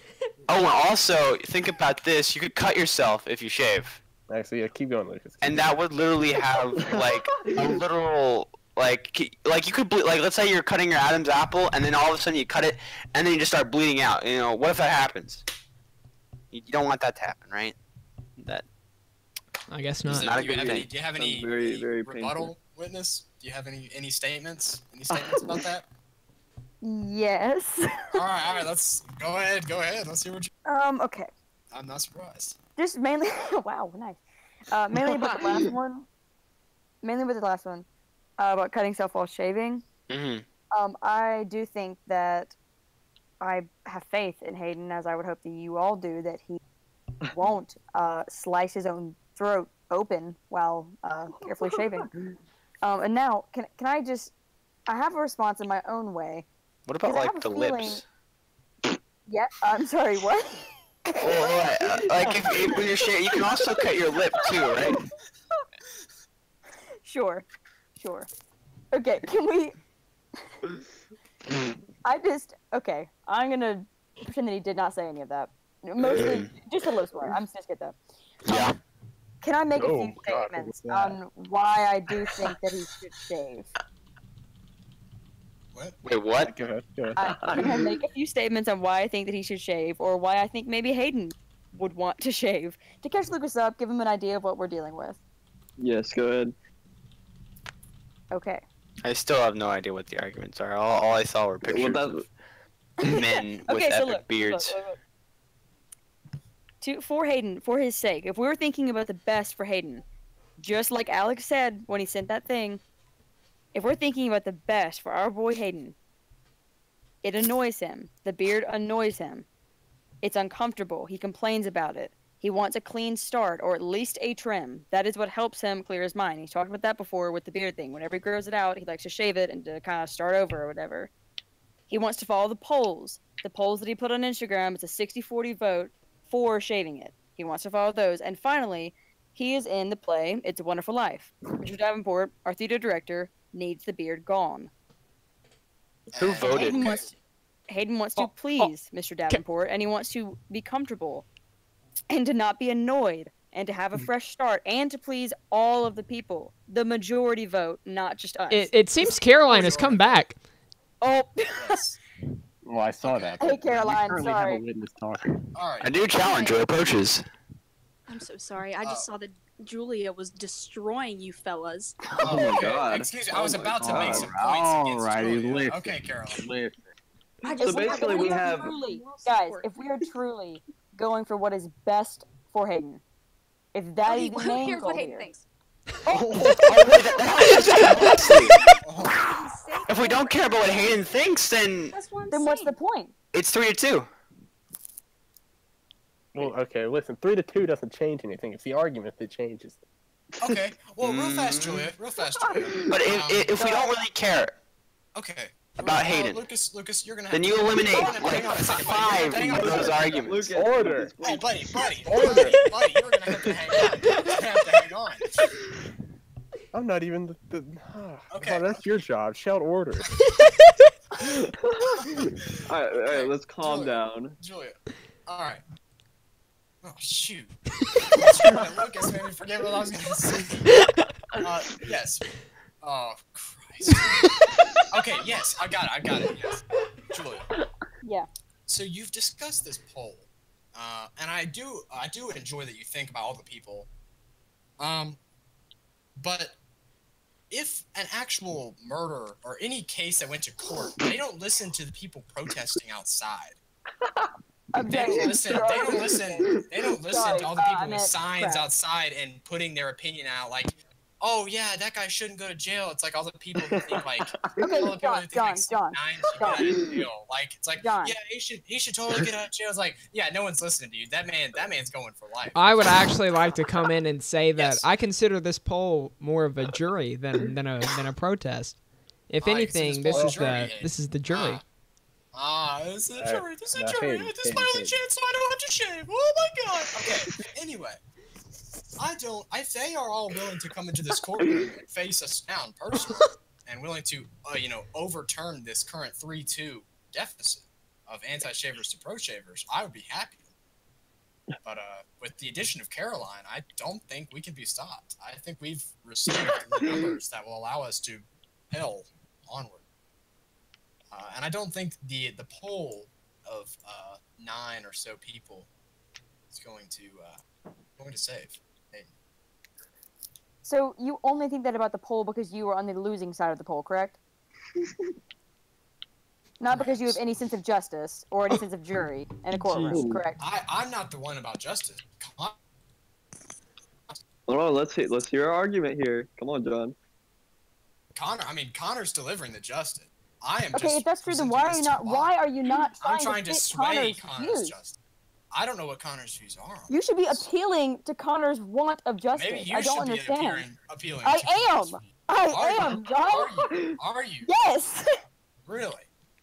Oh, and also think about this: you could cut yourself if you shave,
Actually, yeah, keep going, Lucas.
and that would literally have like a literal like you could like let's say you're cutting your Adam's apple, and then all of a sudden you cut it, and then you just start bleeding out. You know, what if that happens? You don't want that to happen, right? That
I guess
Is
not.
it-
not a
do
good
you have any,
thing.
do you have
Sounds
any,
very,
any
very
rebuttal
painful.
witness? Do you have any statements? Any statements about that?
Yes.
All right, let's go ahead. Let's hear what you.
Okay.
I'm not surprised.
Just mainly. Wow, nice. Mainly about the last one. Mainly with the last one. About cutting self while shaving.
hmm
I do think that I have faith in Haeden, as I would hope that you all do, that he won't slice his own throat open while carefully shaving. And now, can I just? I have a response in my own way.
What about
'Cause I
like
have
the
a feeling-
lips?
Yeah, I'm sorry. What?
Like if when you're shaving, you can also cut your lip too, right?
Sure. Okay, can we? Okay. I'm gonna pretend that he did not say any of that. Mostly just a lip part. I'm just gonna skip that.
Yeah.
Can I make a
Oh,
few
God,
statements
what was that?
on why I do think that he should shave?
What?
Wait, what?
Go ahead. Go ahead.
Can I make a few statements on why I think that he should shave, or why I think maybe Haeden would want to shave, to catch Lucas up, give him an idea of what we're dealing with?
Yes, go ahead.
Okay.
I still have no idea what the arguments are. All I saw were pictures
Well,
of men with
Okay, so
epic
look.
beards.
For Haeden, for his sake, if we were thinking about the best for Haeden, just like Alex said when he sent that thing, if we're thinking about the best for our boy Haeden, It annoys him. The beard annoys him. It's uncomfortable. He complains about it. He wants a clean start, or at least a trim. That is what helps him clear his mind. He's talked about that before with the beard thing. Whenever he grows it out, he likes to shave it and to kind of start over or whatever. He wants to follow the polls. The polls that he put on Instagram, it's a 60-40 vote for shaving it. He wants to follow those. And finally, he is in the play It's a Wonderful Life. Mr. Davenport, our theater director, needs the beard gone.
Who voted?
Haeden wants to please Mr. Davenport, and he wants to be comfortable and to not be annoyed and to have a fresh start and to please all of the people. The majority vote, not just us.
It seems Caroline has come back.
Oh,
Well, I saw that.
Hey, Caroline,
We currently
sorry.
have a witness talking.
All right.
I do challenge your approaches.
I'm so sorry. I just saw that Julia was destroying you fellas.
Oh my
okay.
God.
Excuse me. I was
Oh my
about to
God.
make some points against
Alrighty,
Julia.
listen.
Okay, Caroline.
Listen.
So basically, we have.
Guys, if we are truly going for what is best for Haeden, if that is the main
Here's
goal
what Hayden
here.
thinks.
If we don't care about what Hayden thinks, then
That's what I'm
Then what's the
saying.
point?
it's 3-2.
Well, okay, listen. 3-2 doesn't change anything. It's the argument that changes.
Okay. Well, real fast, Julia. Real fast, Julia.
But if we don't really care
Okay.
about Hayden,
Lucas, you're gonna have
then
to...
you eliminate
Hang on a second, buddy.
like 5
Hang on
of
a
those
second.
arguments.
Lucas,
Order.
Oh, buddy,
Order.
buddy, you're gonna have to hang on. You're gonna have to hang on.
I'm not even
Okay.
Oh, that's your job. Shout order.
Alright, let's calm
Julia.
down.
Julia. All right. Oh shoot. Lucas made me forget what I was gonna say. Yes. Oh Christ. Okay. Yes, I got it. Yes. Julia.
Yeah.
So you've discussed this poll, and I do enjoy that you think about all the people. But if an actual murder or any case that went to court, they don't listen to the people protesting outside. They don't listen. They don't listen to all the people with signs outside and putting their opinion out. Like, oh yeah, that guy shouldn't go to jail. It's like all the people who think like,
Okay,
all the people who think like
John.
9 should get out of jail. Like, it's like,
John.
yeah, he should totally get out of jail. It's like, yeah, no one's listening to you. That man's going for life.
I would actually like to come in and say that
Yes.
I consider this poll more of a jury than a protest. If
I consider
anything,
this poll a
this
jury.
is the jury.
This is a jury. This is a
now,
jury.
Hayden,
This is my only
Hayden.
chance, so I don't have to shave. Oh my god. Okay. Anyway, if they are all willing to come into this courtroom and face us down personally, and willing to, overturn this current 3-2 deficit of anti-shavers to pro-shavers, I would be happy. But with the addition of Caroline, I don't think we can be stopped. I think we've received the numbers that will allow us to propel onward. And I don't think the poll of 9 or so people is going to save.
So you only think that about the poll because you were on the losing side of the poll, correct? Not because you have any sense of justice or any sense of jury in a courtroom, correct?
I'm not the one about justice.
Hold on, let's hear our argument here. Come on, John.
Connor's delivering the justice. I am
Okay,
just
if that's true, then
presenting
why are you not
I'm
trying
trying to
fit
sway
Connor's
Connor's
views?
justice. I don't know what Connor's views are.
You should be appealing to Connor's want of justice.
Maybe you
I don't
should
understand.
be appealing.
I
to Connor's
am.
views.
I am, John.
Are you?
Yes.
Really?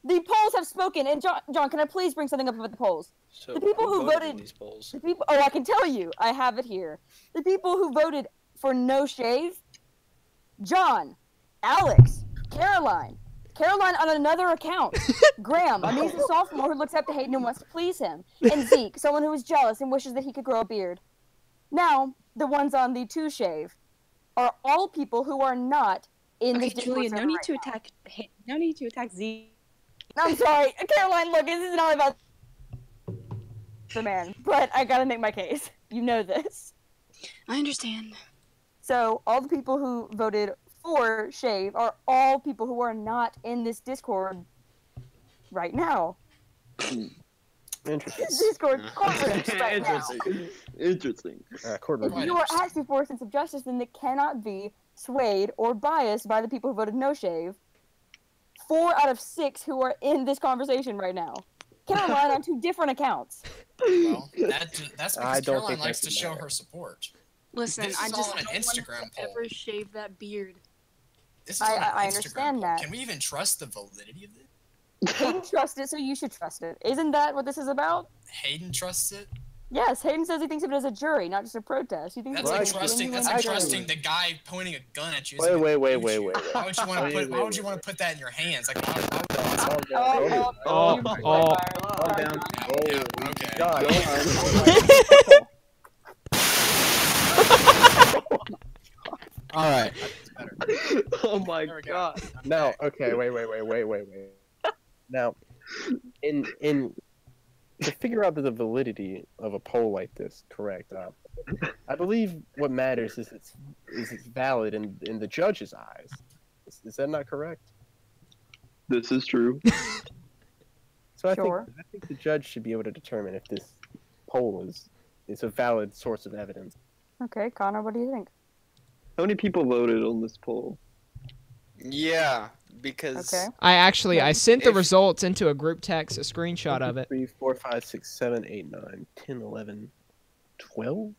The polls have spoken. And John, can I please bring something up about the polls?
So
The people who voted-
in these polls?
The people. Oh, I can tell you. I have it here. The people who voted for no shave: John, Alex, Caroline on another account, Graham, a measly sophomore who looks up to Haeden and wants to please him, and Zeke, someone who is jealous and wishes that he could grow a beard. Now, the ones on the two shave are all people who are not in
Okay,
this
Julia,
Discord
no need
server
to
right
attack. No need to attack Z.
now. I'm sorry, Caroline. Look, this is not about the man, but I gotta make my case. You know this.
I understand.
So all the people who voted for shave are all people who are not in this Discord right now.
Interesting.
This Discord courtroom right now.
Interesting.
Courtroom.
If you are asking for a sense of justice, then it cannot be swayed or biased by the people who voted no shave. 4 out of 6 who are in this conversation right now. Caroline on 2 different accounts.
Well, that's because
I don't
Caroline
think
likes
that
to
should
show
matter.
her support.
Listen,
This
I
is
just
all an
don't want
Instagram
to
poll.
ever shave that beard.
This is
I
on an Instagram
understand
poll.
that.
Can we even trust the validity of this?
Hayden trusts it, so you should trust it. Isn't that what this is about?
Hayden trusts it.
Yes, Hayden says he thinks of it as a jury, not just a protest. He thinks
That's
it's
like
a
trusting.
genuine
That's like
jury.
trusting the guy pointing a gun at you.
Wait.
Why would you want to
Wait,
put?
wait,
Why would you
wait.
want to put that in your hands? Like, why would
Oh,
Oh,
down.
yeah, okay.
God.
All right. That's better.
Oh my
There we go.
god.
Now, okay, wait. Now, in to figure out the validity of a poll like this, correct? I believe what matters is it's valid in the judge's eyes. Is that not correct?
This is true.
So
Sure.
I think the judge should be able to determine if this poll is a valid source of evidence.
Okay, Connor, what do you think?
How many people voted on this poll?
Yeah, because
Okay.
I sent the
If-
results into a group text, a screenshot of it.
3, 4, 5, 6, 7, 8, 9, 10, 11, 12?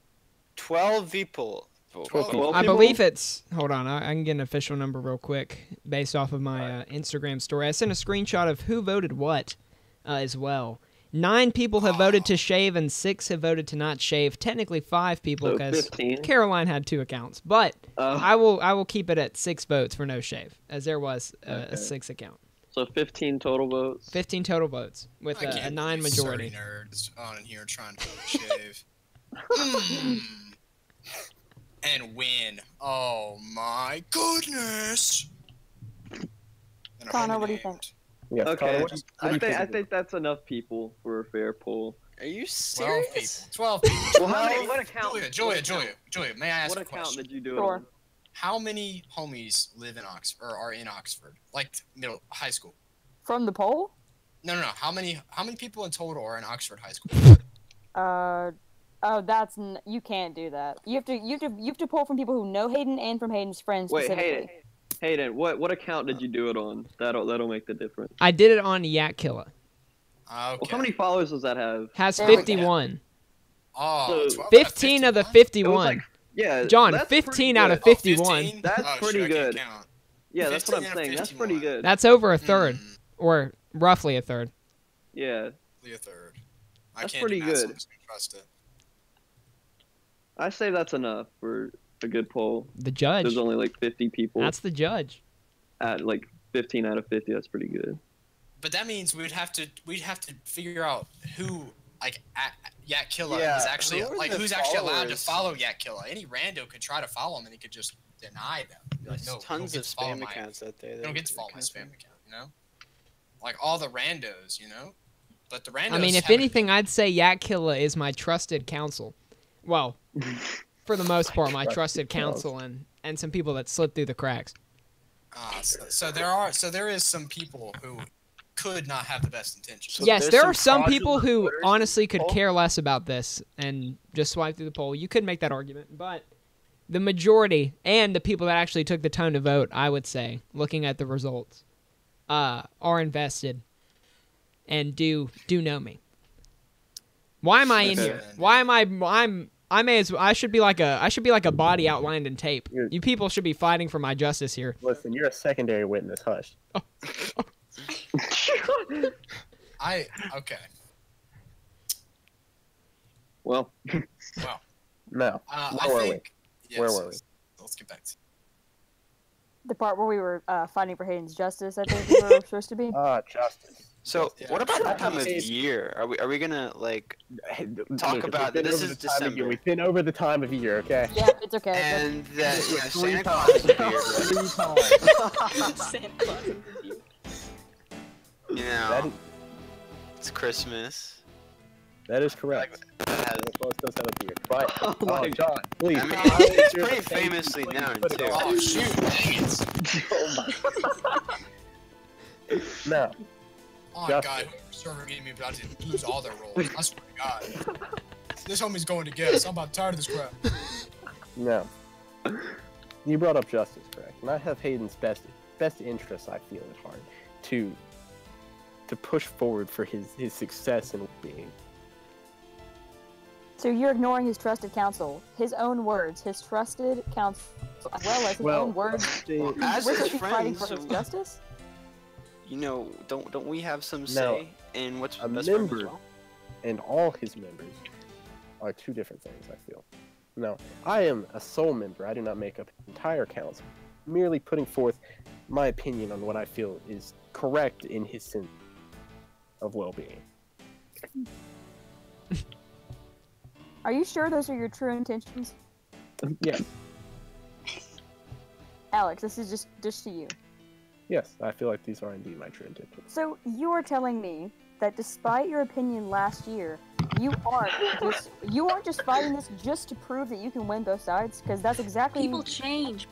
12 people.
12 people.
I
people?
believe it's. Hold on, I can get an official number real quick based off of my Instagram story. I sent a screenshot of who voted what as well. 9 people have voted to shave and 6 have voted to not shave. Technically 5 people
So
because
15.
Caroline had 2 accounts, but
Uh,
I will keep it at 6 votes for no shave, as there was a
Okay.
6 account.
so 15 total votes.
15 total votes with
I
a
can't
9
believe
majority.
30 nerds on in here trying to shave. Mm. And win. Oh my goodness. And I'm
Connor, what do you
named.
think?
Yes,
Okay,
Connor, what do
I
you
think
of it?
that's enough people for a fair poll.
Are you
12
serious?
people. 12 people.
Well, how many? What account?
Julia, may I ask
What
a
account
question?
did you do it
Sure.
on?
How many homies live in Oxford or are in Oxford? Like high school?
From the poll?
No. How many people in total are in Oxford High School?
Oh, you can't do that. You have to pull from people who know Hayden and from Hayden's friends
Wait,
specifically.
Hayden, what account did you do it on? That'll make the difference.
I did it on Yakkilla.
Okay.
Well, how many followers does that have?
Has
There we go.
51.
Oh,
So-
12 out of
15 of the
51?
It was
51.
like, yeah,
John,
that's
15
pretty
out of
good.
51.
15?
That's
Oh,
pretty
shit, I can't
good.
count.
Yeah, that's what
15
I'm
out of
saying. That's pretty
51.
good.
That's over a third,
Mm,
or roughly a third.
Yeah,
a third. I
That's
can't
pretty
do math, so
good.
I'm just gonna trust it.
I say that's enough for a good poll.
The judge.
There's only like 50 people
That's the judge.
at like 15 out of 50. That's pretty good.
But that means we'd have to figure out who like Yakkilla
Yeah,
is actually
who are
like
the
who's actually allowed to
followers?
follow Yakkilla. Any rando could try to follow him and he could just deny them. Be like,
There's
no, you
tons
don't
of
get to follow
spam
my-
accounts out there.
You
that
don't get to
are
follow my
kind of-
spam account, you know? Like all the randos, you know? But the randos
I mean, if
haven't-
anything, I'd say Yakkilla is my trusted counsel. Well, for the most part, my trusted counsel and some people that slip through the cracks.
so there is some people who could not have the best intentions.
So
Yes,
there's
there
some
are some people
fraudulent
who
voters in
honestly
the
could
poll?
care less about this and just swipe through the poll. You could make that argument, but the majority and the people that actually took the time to vote, I would say, looking at the results, are invested and do know me. Why am I in
Okay.
here? Why am I should be like a body outlined in tape.
You're-
You people should be fighting for my justice here.
Listen, you're a secondary witness. Hush.
Okay.
Well,
No.
I
Where were we?
think. Yes,
Where were we?
Let's get back to.
The part where we were fighting for Hayden's justice, I think we were supposed to be.
Justice.
So,
Yeah.
what about the time of
Hey,
year? Are we gonna like
Talk
about- this is December.
We've been over the time of year, okay?
Yeah, it's okay.
and that
Three
Santa
times.
Claus is weird, right?
Santa Claus is you.
You
That
know,
is,
it's Christmas.
that is correct.
That has-
Santa Claus does have a beard. But,
Oh my
John, please.
I mean,
I'll
it's
answer
pretty
the same-
famously
please
known,
put it
too.
on.
Oh shoot! Dang it!
oh my.
Now,
Oh
Justin.
god, whoever's serving me about to lose all their roles. I swear to God. This homie's going to guess. I'm about tired of this crap.
now, you brought up justice, correct? And I have Hayden's best interests, I feel, at heart. to push forward for his success and being.
So you're ignoring his trusted counsel, his own words, his trusted counsel, as well as his own words.
As
We're
his
supposed to be fighting for
friends,
his justice?
you know, don't we have some say in what's
A
best for him as
member
well?
and all his members are two different things, I feel. Now, I am a sole member. I do not make up the entire council. Merely putting forth my opinion on what I feel is correct in his sense of well-being.
Are you sure those are your true intentions?
Yes,
Alex, this is just to you.
yes, I feel like these are indeed my true intentions.
So you are telling me that despite your opinion last year, you aren't just fighting this just to prove that you can win both sides? Because that's exactly...
People change,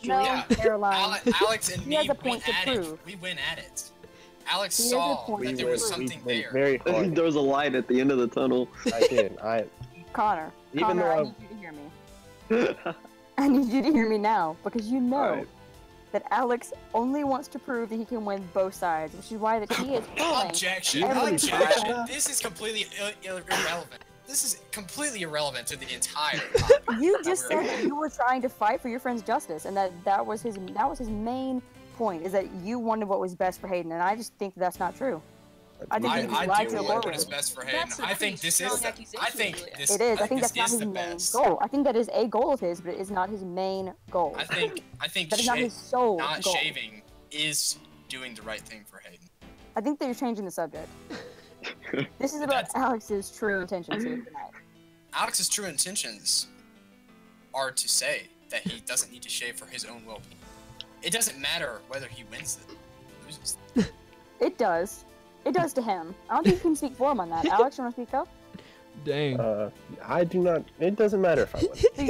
No,
Julia.
Caroline.
Alex and
He
me
has a
went
point to
at
prove.
it. We went at it. Alex
He has a
saw
point
that
to
there was
prove.
something
We went
there.
very hard.
There was a light at the end of the tunnel.
I did.
Connor,
Even though
I
I-
need you to hear me. I need you to hear me now, because you know
Alright.
that Alex only wants to prove that he can win both sides, which is why that he is pulling.
Objection!
every
Objection!
side.
This is completely irrelevant. This is completely irrelevant to the entire topic.
You
that
just
we're
said that you were trying to fight for your friend's justice, and that was his main point, is that you wanted what was best for Haeden, and I just think that's not true. I think you just lied
I
to
do
your
want what
lawyer.
is best for Haeden.
That's a
I think
pretty
this
strong
is. I
accusation,
think
Julia.
this.
It is. I think
this
that's not
is
his
the
main
best.
goal. I think that is a goal of his, but it is not his main goal.
I think
That is not his sole
not
goal.
shaving is doing the right thing for Haeden.
I think that you're changing the subject. This is about Alex's true intentions here tonight.
Alex's true intentions are to say that he doesn't need to shave for his own well-being. It doesn't matter whether he wins it or loses.
It does. It does to him. I don't think you can speak for him on that. Alex, you want to speak up?
Dang.
I do not. It doesn't matter if I win.
So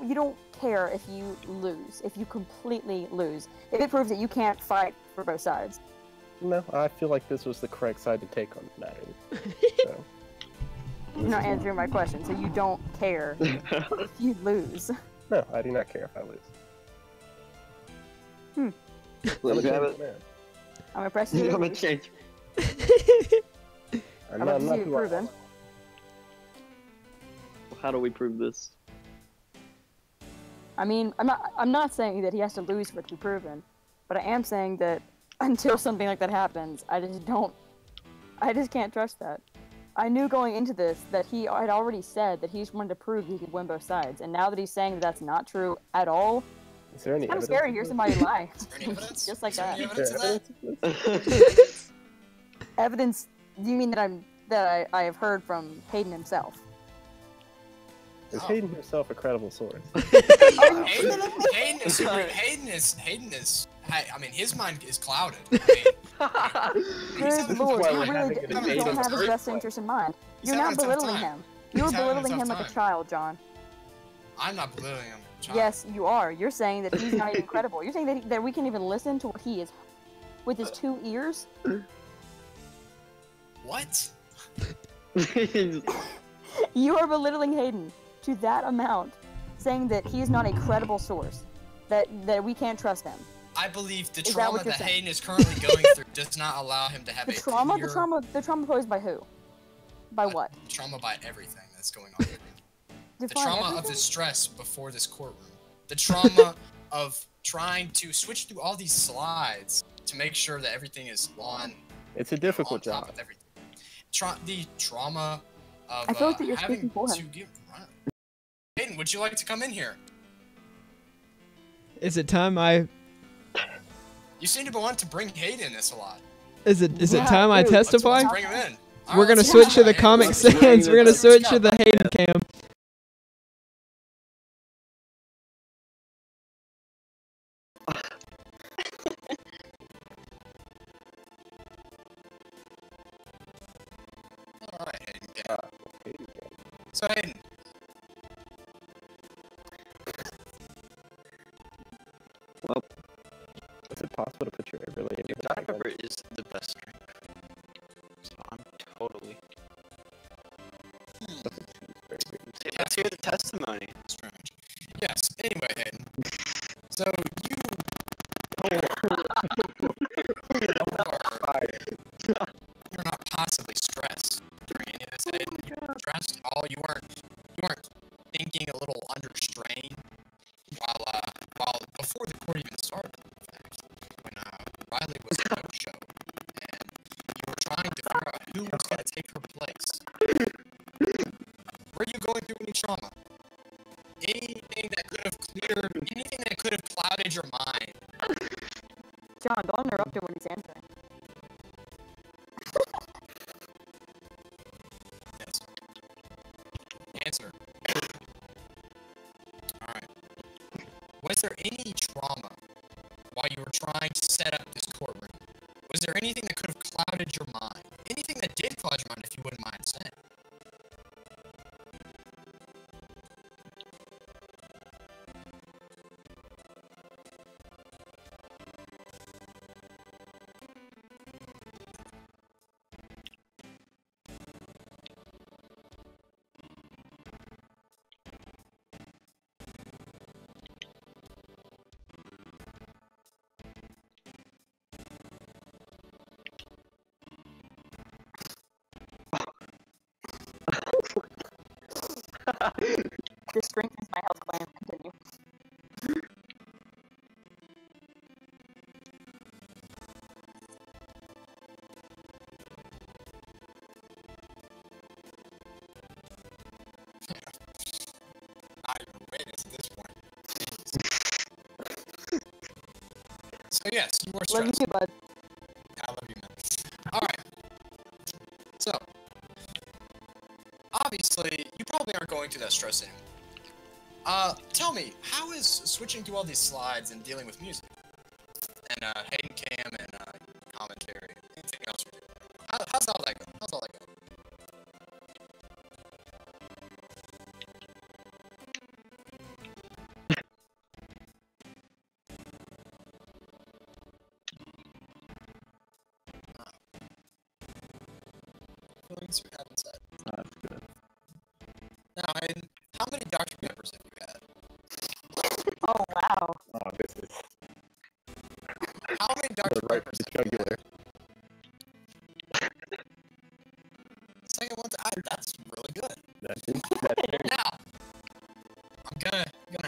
you don't care if you lose, if you completely lose, if it proves that you can't fight for both sides.
No, I feel like this was the correct side to take on the matter. So.
You're not answering my question, so you don't care if you lose.
No, I do not care if I lose. I'm
Let's
a
have
changed
it.
man.
I'm gonna press you.
I'm
to
gonna
lose.
change.
I'd love to see it
who I
proven.
want.
How do we prove this?
I mean, I'm not saying that he has to lose for it to be proven, but I am saying that until something like that happens, I just can't trust that. I knew going into this that he had already said that he just wanted to prove he could win both sides, and now that he's saying that that's not true at all,
Is there any
I'm
evidence?
scary to hear somebody lie.
Is there any evidence?
Just like
Is there
that.
any
Is there
evidence of that?
evidence of this?
Evidence? Do you mean that I have heard from Haeden himself?
Is Haeden himself a credible source?
Haeden is. I mean, his mind is clouded. I mean,
Good lord,
why
you
we're
really
having
you
an
don't
debate
have his
on
best
this.
interest in mind.
He's
You're
having
not
a tough
belittling
time.
him. You're
He's having a
belittling
tough
him like a
time.
child, John.
I'm not belittling him. Child.
Yes, you are. You're saying that he's not even credible. You're saying that we can even listen to what he is with his 2 ears?
What?
You are belittling Haeden to that amount, saying that he is not a credible source, that we can't trust him.
I believe the
Is that
trauma
what you're
that
saying?
Hayden is currently going through does not allow him to have
The
a
trauma,
clear,
the trauma posed by who? By what?
trauma by everything that's going on. The
Define
trauma of
everything?
the stress before this courtroom. The trauma of trying to switch through all these slides to make sure that everything is on,
It's a
on
difficult
top
job.
of everything. The trauma of
I feel like that you're
having
speaking for him.
to get. Hayden, would you like to come in here?
Is it time I?
You seem to want to bring Hayden this a lot.
Is it
Yeah,
time I
dude.
testify?
Let's bring him in. All
We're
right,
gonna
let's
switch to the
Hayden.
Comic
Let's-
Sans. We're gonna
let's
switch
go.
to the Hayden cam.
All right, Hayden. Yeah. So Hayden,
Is it possible to put your overlay in?
Dr. Pepper is the best drink. So I'm totally. Let's hear the testimony.
strange. Yes. Anyway, Hayden. So you. who was going to take her place? Were you going through any trauma? Anything that could have cleared, anything that could have clouded your mind?
John, don't interrupt him when he's answering.
Yes. Answer. Alright. Was there any trauma while you were trying to set up this courtroom? Was there anything that could have clouded your mind? Anything that did cloud your mind, if you wouldn't mind saying?
This strengthens my health plan. Continue.
Not even a witness at this point. So yes, you were
Love you
stressed.
too, bud.
I love you, man. Alright. So, obviously, you probably aren't going through that stress anymore. Tell me, how is switching through all these slides and dealing with music? And, Haeden Cam and, commentary, anything else you're doing? How's all that going? How's all that going? Feelings we haven't said.
That's good.
Now, Haeden, how many Dr. Peppers have you had?
Oh, wow.
Oh, this is
How many Dr.
right
Peppers
to the
have you
jugular.
had? Second one, that's really good.
That's very
Now, I'm gonna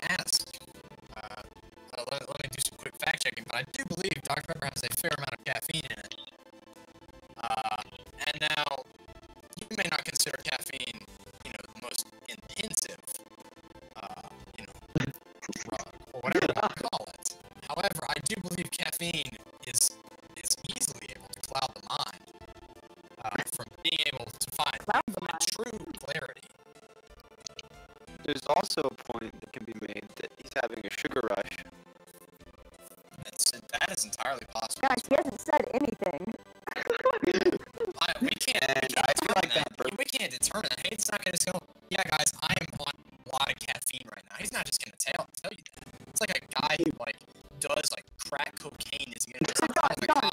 ask. Let me do some quick fact checking, but I do believe Dr. Pepper has a fair amount of caffeine in it. And now, you may not consider caffeine, the most intensive, drug, or whatever you want to call it. However, I do believe caffeine is easily able to cloud the mind from being able to find
Cloud the mind.
true clarity.
There's also a point that can be made that he's having a sugar rush.
That is entirely possible.
Guys, he hasn't said anything.
We can't
And I feel
determine
like that
that. We can't determine that. Hayden's not going to go, yeah, guys, I am on a lot of caffeine right now. He's not just going to tell you that. It's like a guy who, does, crack cocaine is going to
John,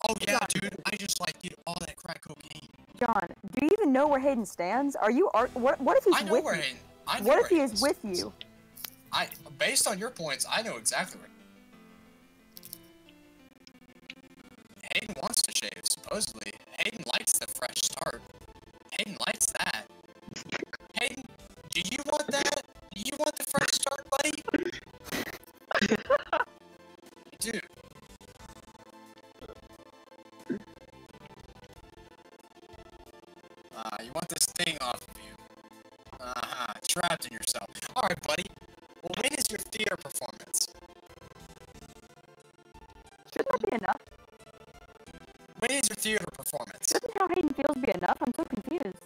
oh, yeah, dude, I just, did all that crack cocaine.
John, do you even know where Haeden stands? What if he's
I know
with
where
you?
Hayden. I know
What
where
if he
Hayden
is with you?
Based on your points, I know exactly where. Hayden wants to shave, supposedly. Hayden likes the fresh start. Hayden likes that. Hayden, do you want that? Do you want the fresh start, buddy? Dude. You want this thing off of you. Trapped in yourself. Alright, buddy. Well, when is your theater performance?
Shouldn't that be enough?
When is your theater performance?
Doesn't how Haeden feels be enough? I'm so confused.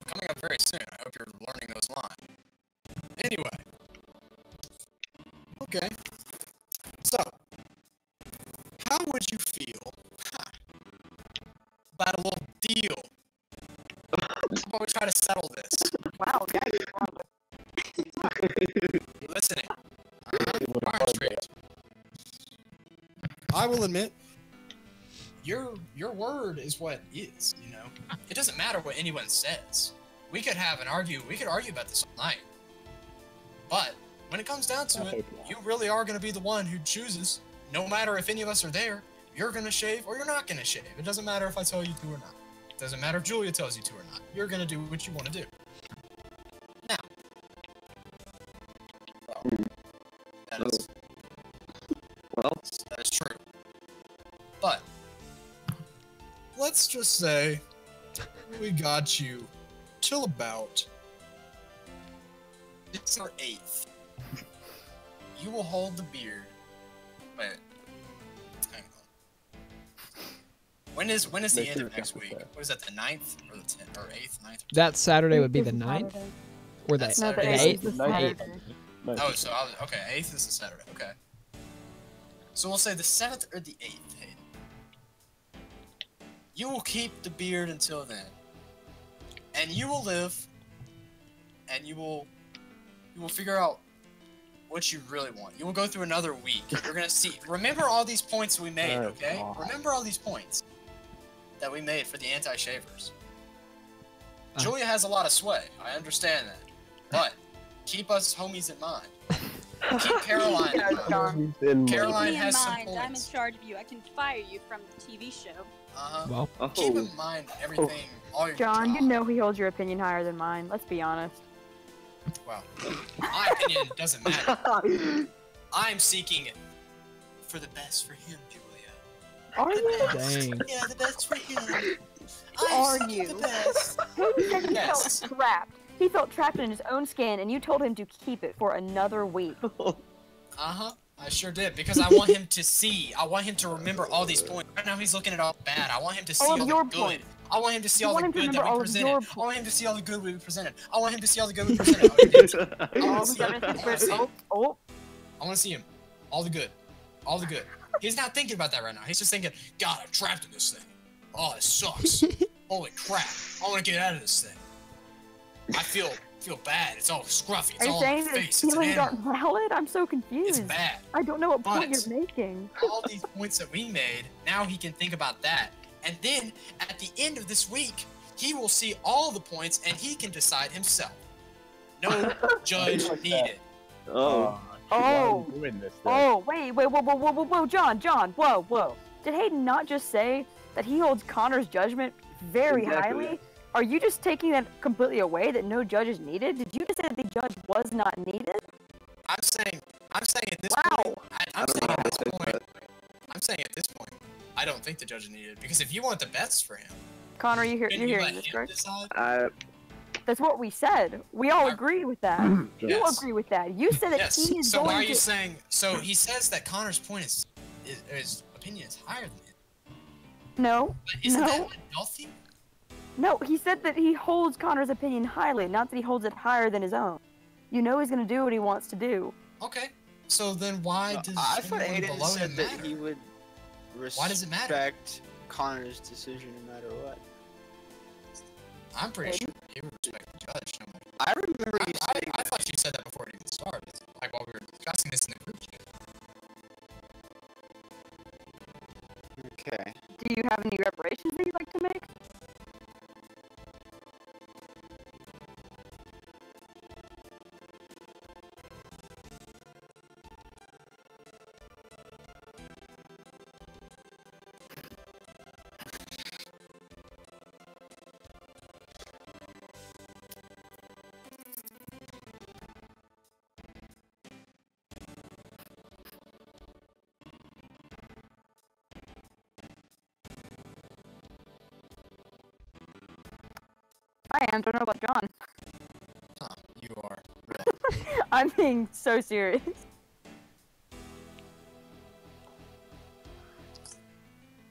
Coming up very soon. I hope you're learning those lines. Anyway. Okay. So, how would you feel about a little deal? How about we try to settle this?
Wow, guys.
You listening? Alright, straight. I will admit, your word is what is, It doesn't matter what anyone says. We could argue about this all night. But when it comes down to it, you really are going to be the one who chooses. No matter if any of us are there, you're going to shave or you're not going to shave. It doesn't matter if I tell you to or not. It doesn't matter if Julia tells you to or not. You're going to do what you want to do. Now. That is But let's just say we got you till about December 8th. You will hold the beard. Wait. Hang on. When is the end of next week? What is that, the 9th or the 10th or 8th, 9th?
That Saturday would be the 9th? Or the
That's
No, the
Saturday.
8th is
The 8th.
Saturday.
Oh, so okay, 8th is the Saturday. Okay. So we'll say the 7th or the 8th, Hayden. You will keep the beard until then. And you will live, and you will figure out what you really want. You will go through another week. You're gonna see. Remember all these points we made,
Oh,
okay?
God.
Remember all these points that we made for the anti-shavers.
Uh.
Julia has a lot of sway. I understand that, but keep us homies in mind. Keep Caroline in mind.
John.
Caroline
Keep me in
has some
mind. I'm in
points.
charge of you. I can fire you from the TV show.
Well,
Keep in mind everything. All your
John, you
jobs.
know he holds your opinion higher than mine. Let's be honest.
Well, my opinion doesn't matter. I'm seeking it for the best for him, Julia.
Are you?
dang.
Yeah, the best for him.
Are
I'm seeking
you?
the best.
He said he
Yes.
felt trapped. He felt trapped in his own skin, and you told him to keep it for another week.
I sure did, because I want him to see. I want him to remember all these points. Right now he's looking at all bad. I want him to see
All of
all
your
the good.
points.
I want him to see
You
all
want
the
him to
good that
remember
we
all of
presented.
your
I want him to see all the good we presented. I want him to see all the good we presented.
Oh,
I want to see him. All the good. All the good. He's not thinking about that right now. He's just thinking, God, I'm trapped in this thing. Oh, it sucks. Holy crap. I want to get out of this thing. I feel bad. It's all scruffy. It's
are you
all
saying
in my
that
face.
his
It's an
feelings aren't
animal.
valid? I'm so confused.
It's bad.
I don't know what point
But-
you're making.
All these points that we made, now he can think about that. And then, at the end of this week, he will see all the points and he can decide himself. No judge needed.
Oh.
Oh.
Doing this,
Oh, wait, whoa, John, whoa. Did Haeden not just say that he holds Connor's judgment very
Exactly.
highly? Are you just taking that completely away, that no judge is needed? Did you just say that the judge was not needed?
I'm saying at this
Wow.
point, I'm saying at this point, I don't think the judge is needed, because if you want the best for him,
Connor, you're
couldn't you
hearing
let
this,
him
correct?
decide?
That's what we said. We all
I-
agree with that. You
Yes.
agree with that. You said that
Yes.
he is
So why
going
are you
to...
saying? So he says that Connor's point is his opinion is higher than his.
No,
But isn't
No.
that unhealthy?
no, he said that he holds Connor's opinion highly, not that he holds it higher than his own. You know he's going to do what he wants to do.
Okay. So then why does
I thought
anyone
Haeden
below
said
him
that
matter?
he would
Why does it matter?
respect Connor's decision no matter what.
I'm pretty sure he would respect the judge. No matter.
I remember you saying
I thought you said that before it even started. Like while we were discussing this in the group chat.
okay.
Do you have any reparations that you'd like to make? I am. Don't know about John.
Huh, you are.
I'm being so serious.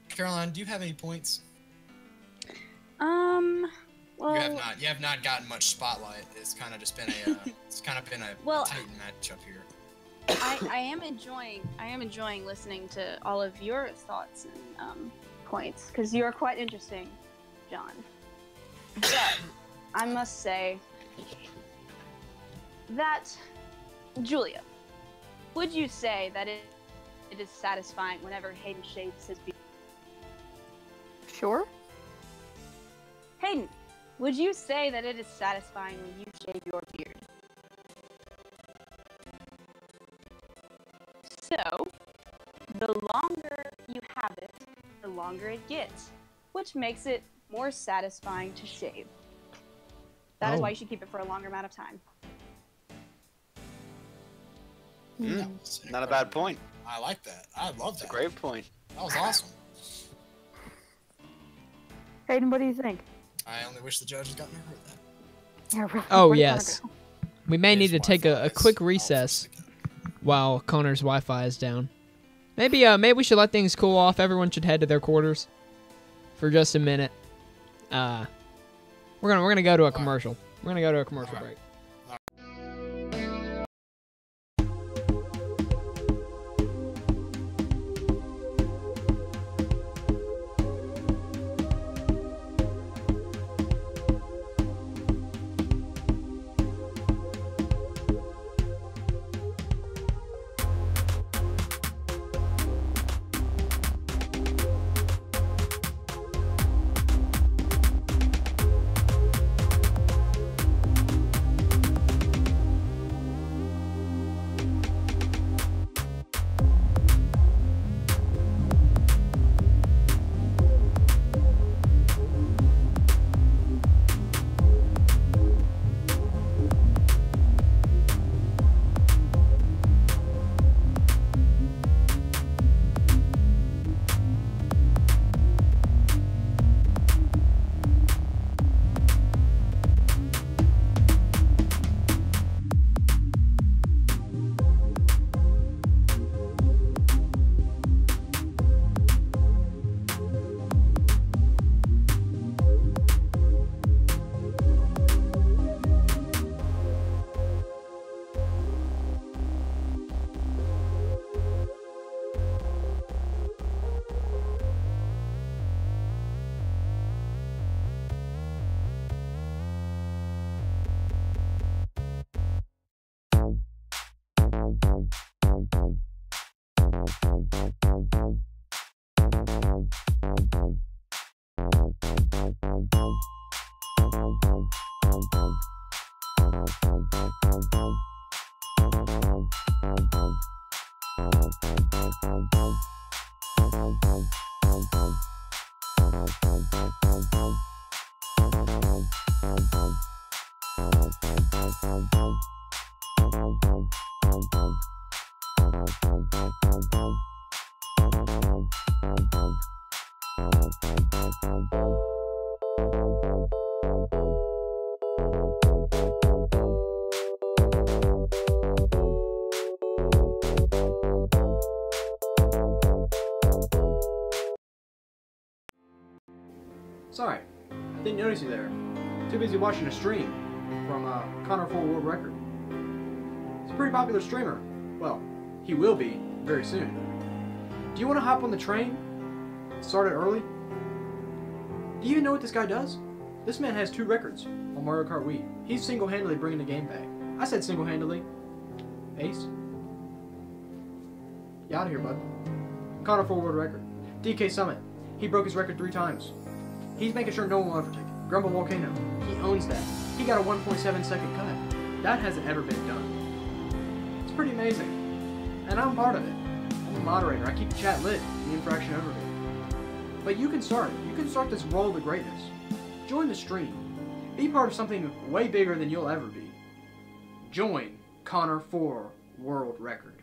Caroline, do you have any points?
Well,
You have not gotten much spotlight. It's kind of just been a
Well-
Titan matchup here.
I am enjoying listening to all of your thoughts and points because you are quite interesting, John. But I must say that, Julia, would you say that it is satisfying whenever Haeden shaves his beard?
Sure.
Haeden, would you say that it is satisfying when you shave your beard? So, the longer you have it, the longer it gets, which makes it more satisfying to shave. That is
Oh.
why you should keep it for a longer amount of time.
That was
Not a bad point.
I like that. I love
It's a
that.
great point.
That was awesome.
Haeden, what do you think?
I only wish the judge had gotten heard that.
Yeah, really,
Oh,
where do you wanna
yes.
go?
We may need to
His
take
Wi-Fi
a
is
quick
off
recess
again.
while Connor's Wi-Fi is down. Maybe we should let things cool off. Everyone should head to their quarters for just a minute. We're gonna go to a commercial. We're gonna go to a commercial
All right.
break.
Sorry, didn't notice you there. Too busy watching a stream from Connor for World Record. He's a pretty popular streamer. Well, he will be very soon. Do you want to hop on the train? Start it early? Do you even know what this guy does? This man has 2 records on Mario Kart Wii. He's single-handedly bringing the game back. I said single-handedly. Ace? You out of here, bud. Connor for World Record. DK Summit. He broke his record 3 times. He's making sure no one will ever take it. Grumble Volcano. He owns that. He got a 1.7 second cut. That hasn't ever been done. It's pretty amazing. And I'm part of it. I'm a moderator. I keep the chat lit in the infraction overview. But you can start it. You can start this roll to greatness. Join the stream. Be part of something way bigger than you'll ever be. Join Connor 4 World Record.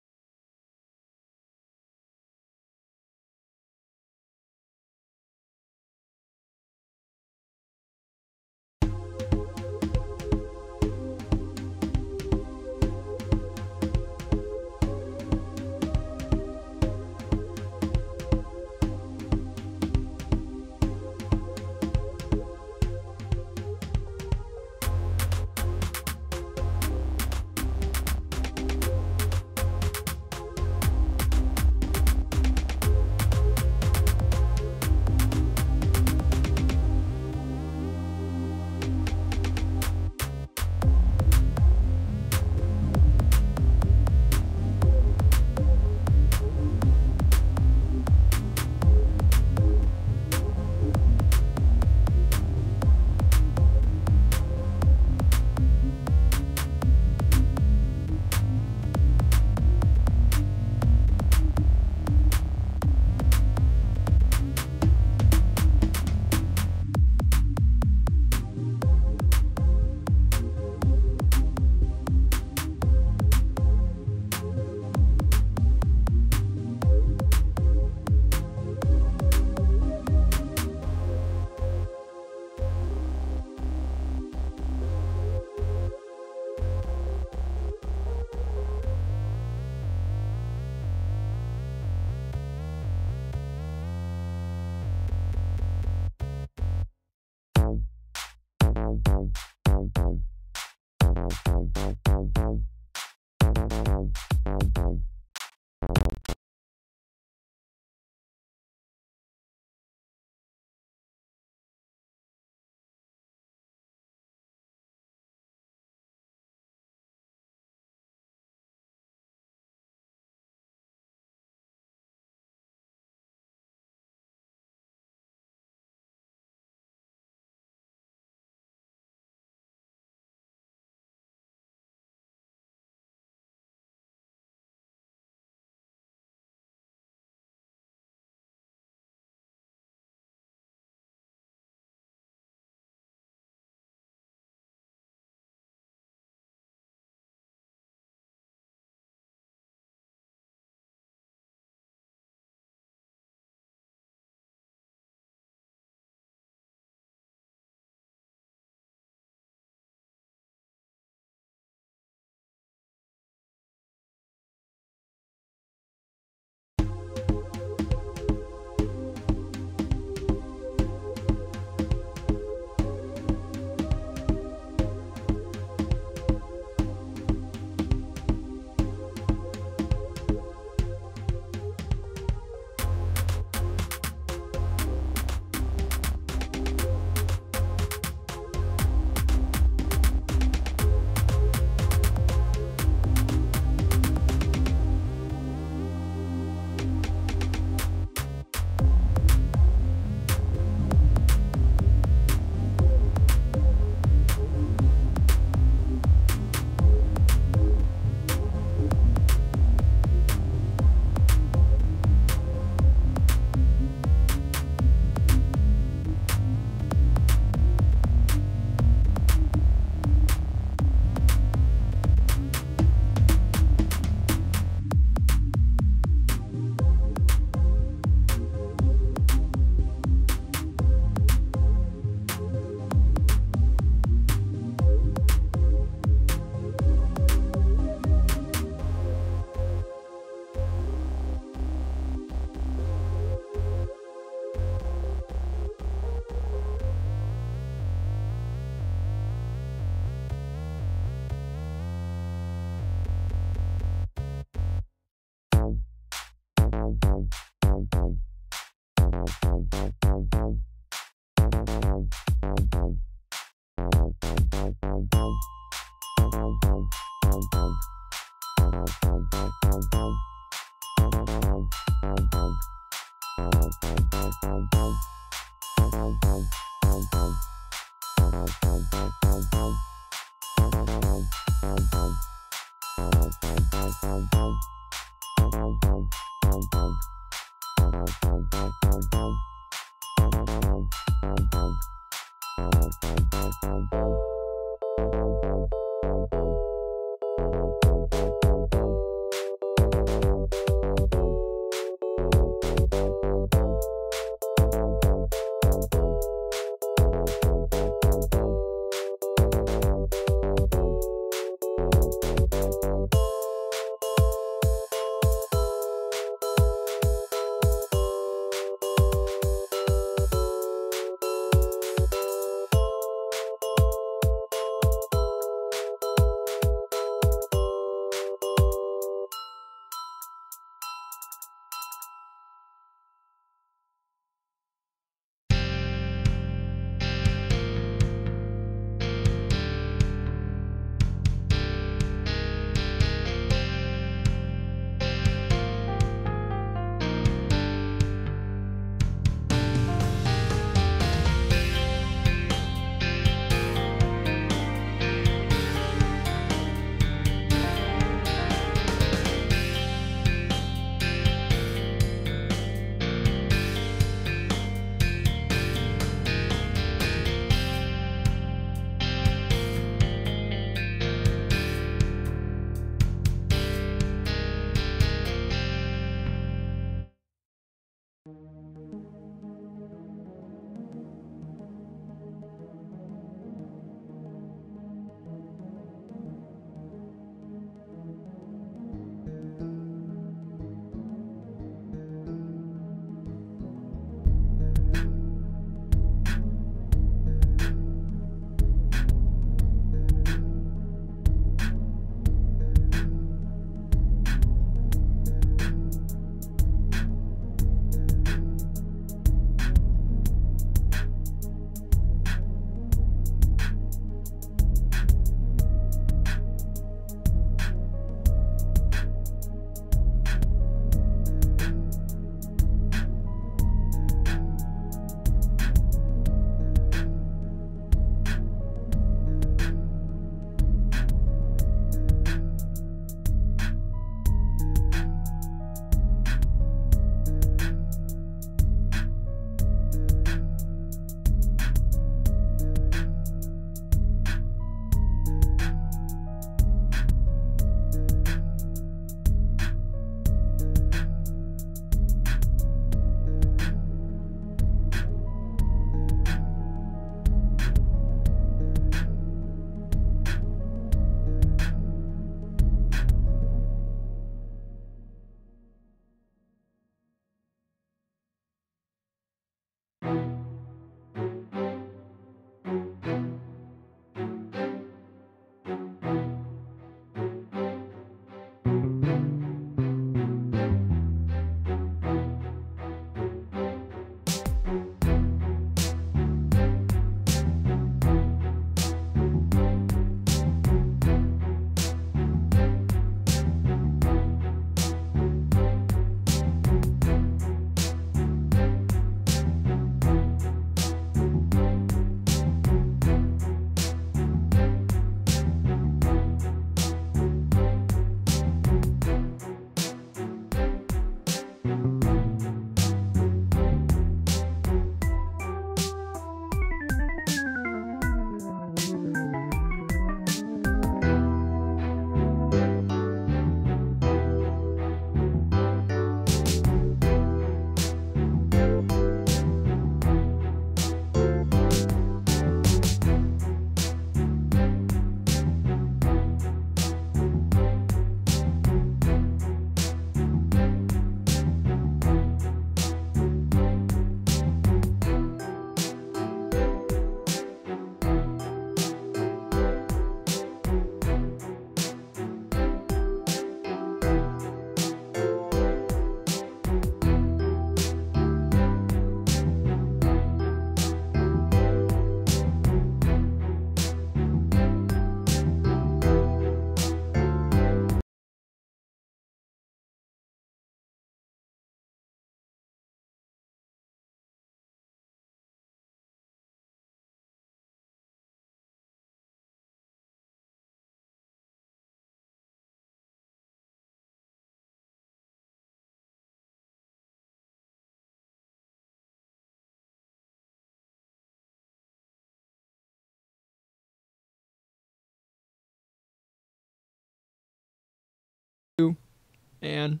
And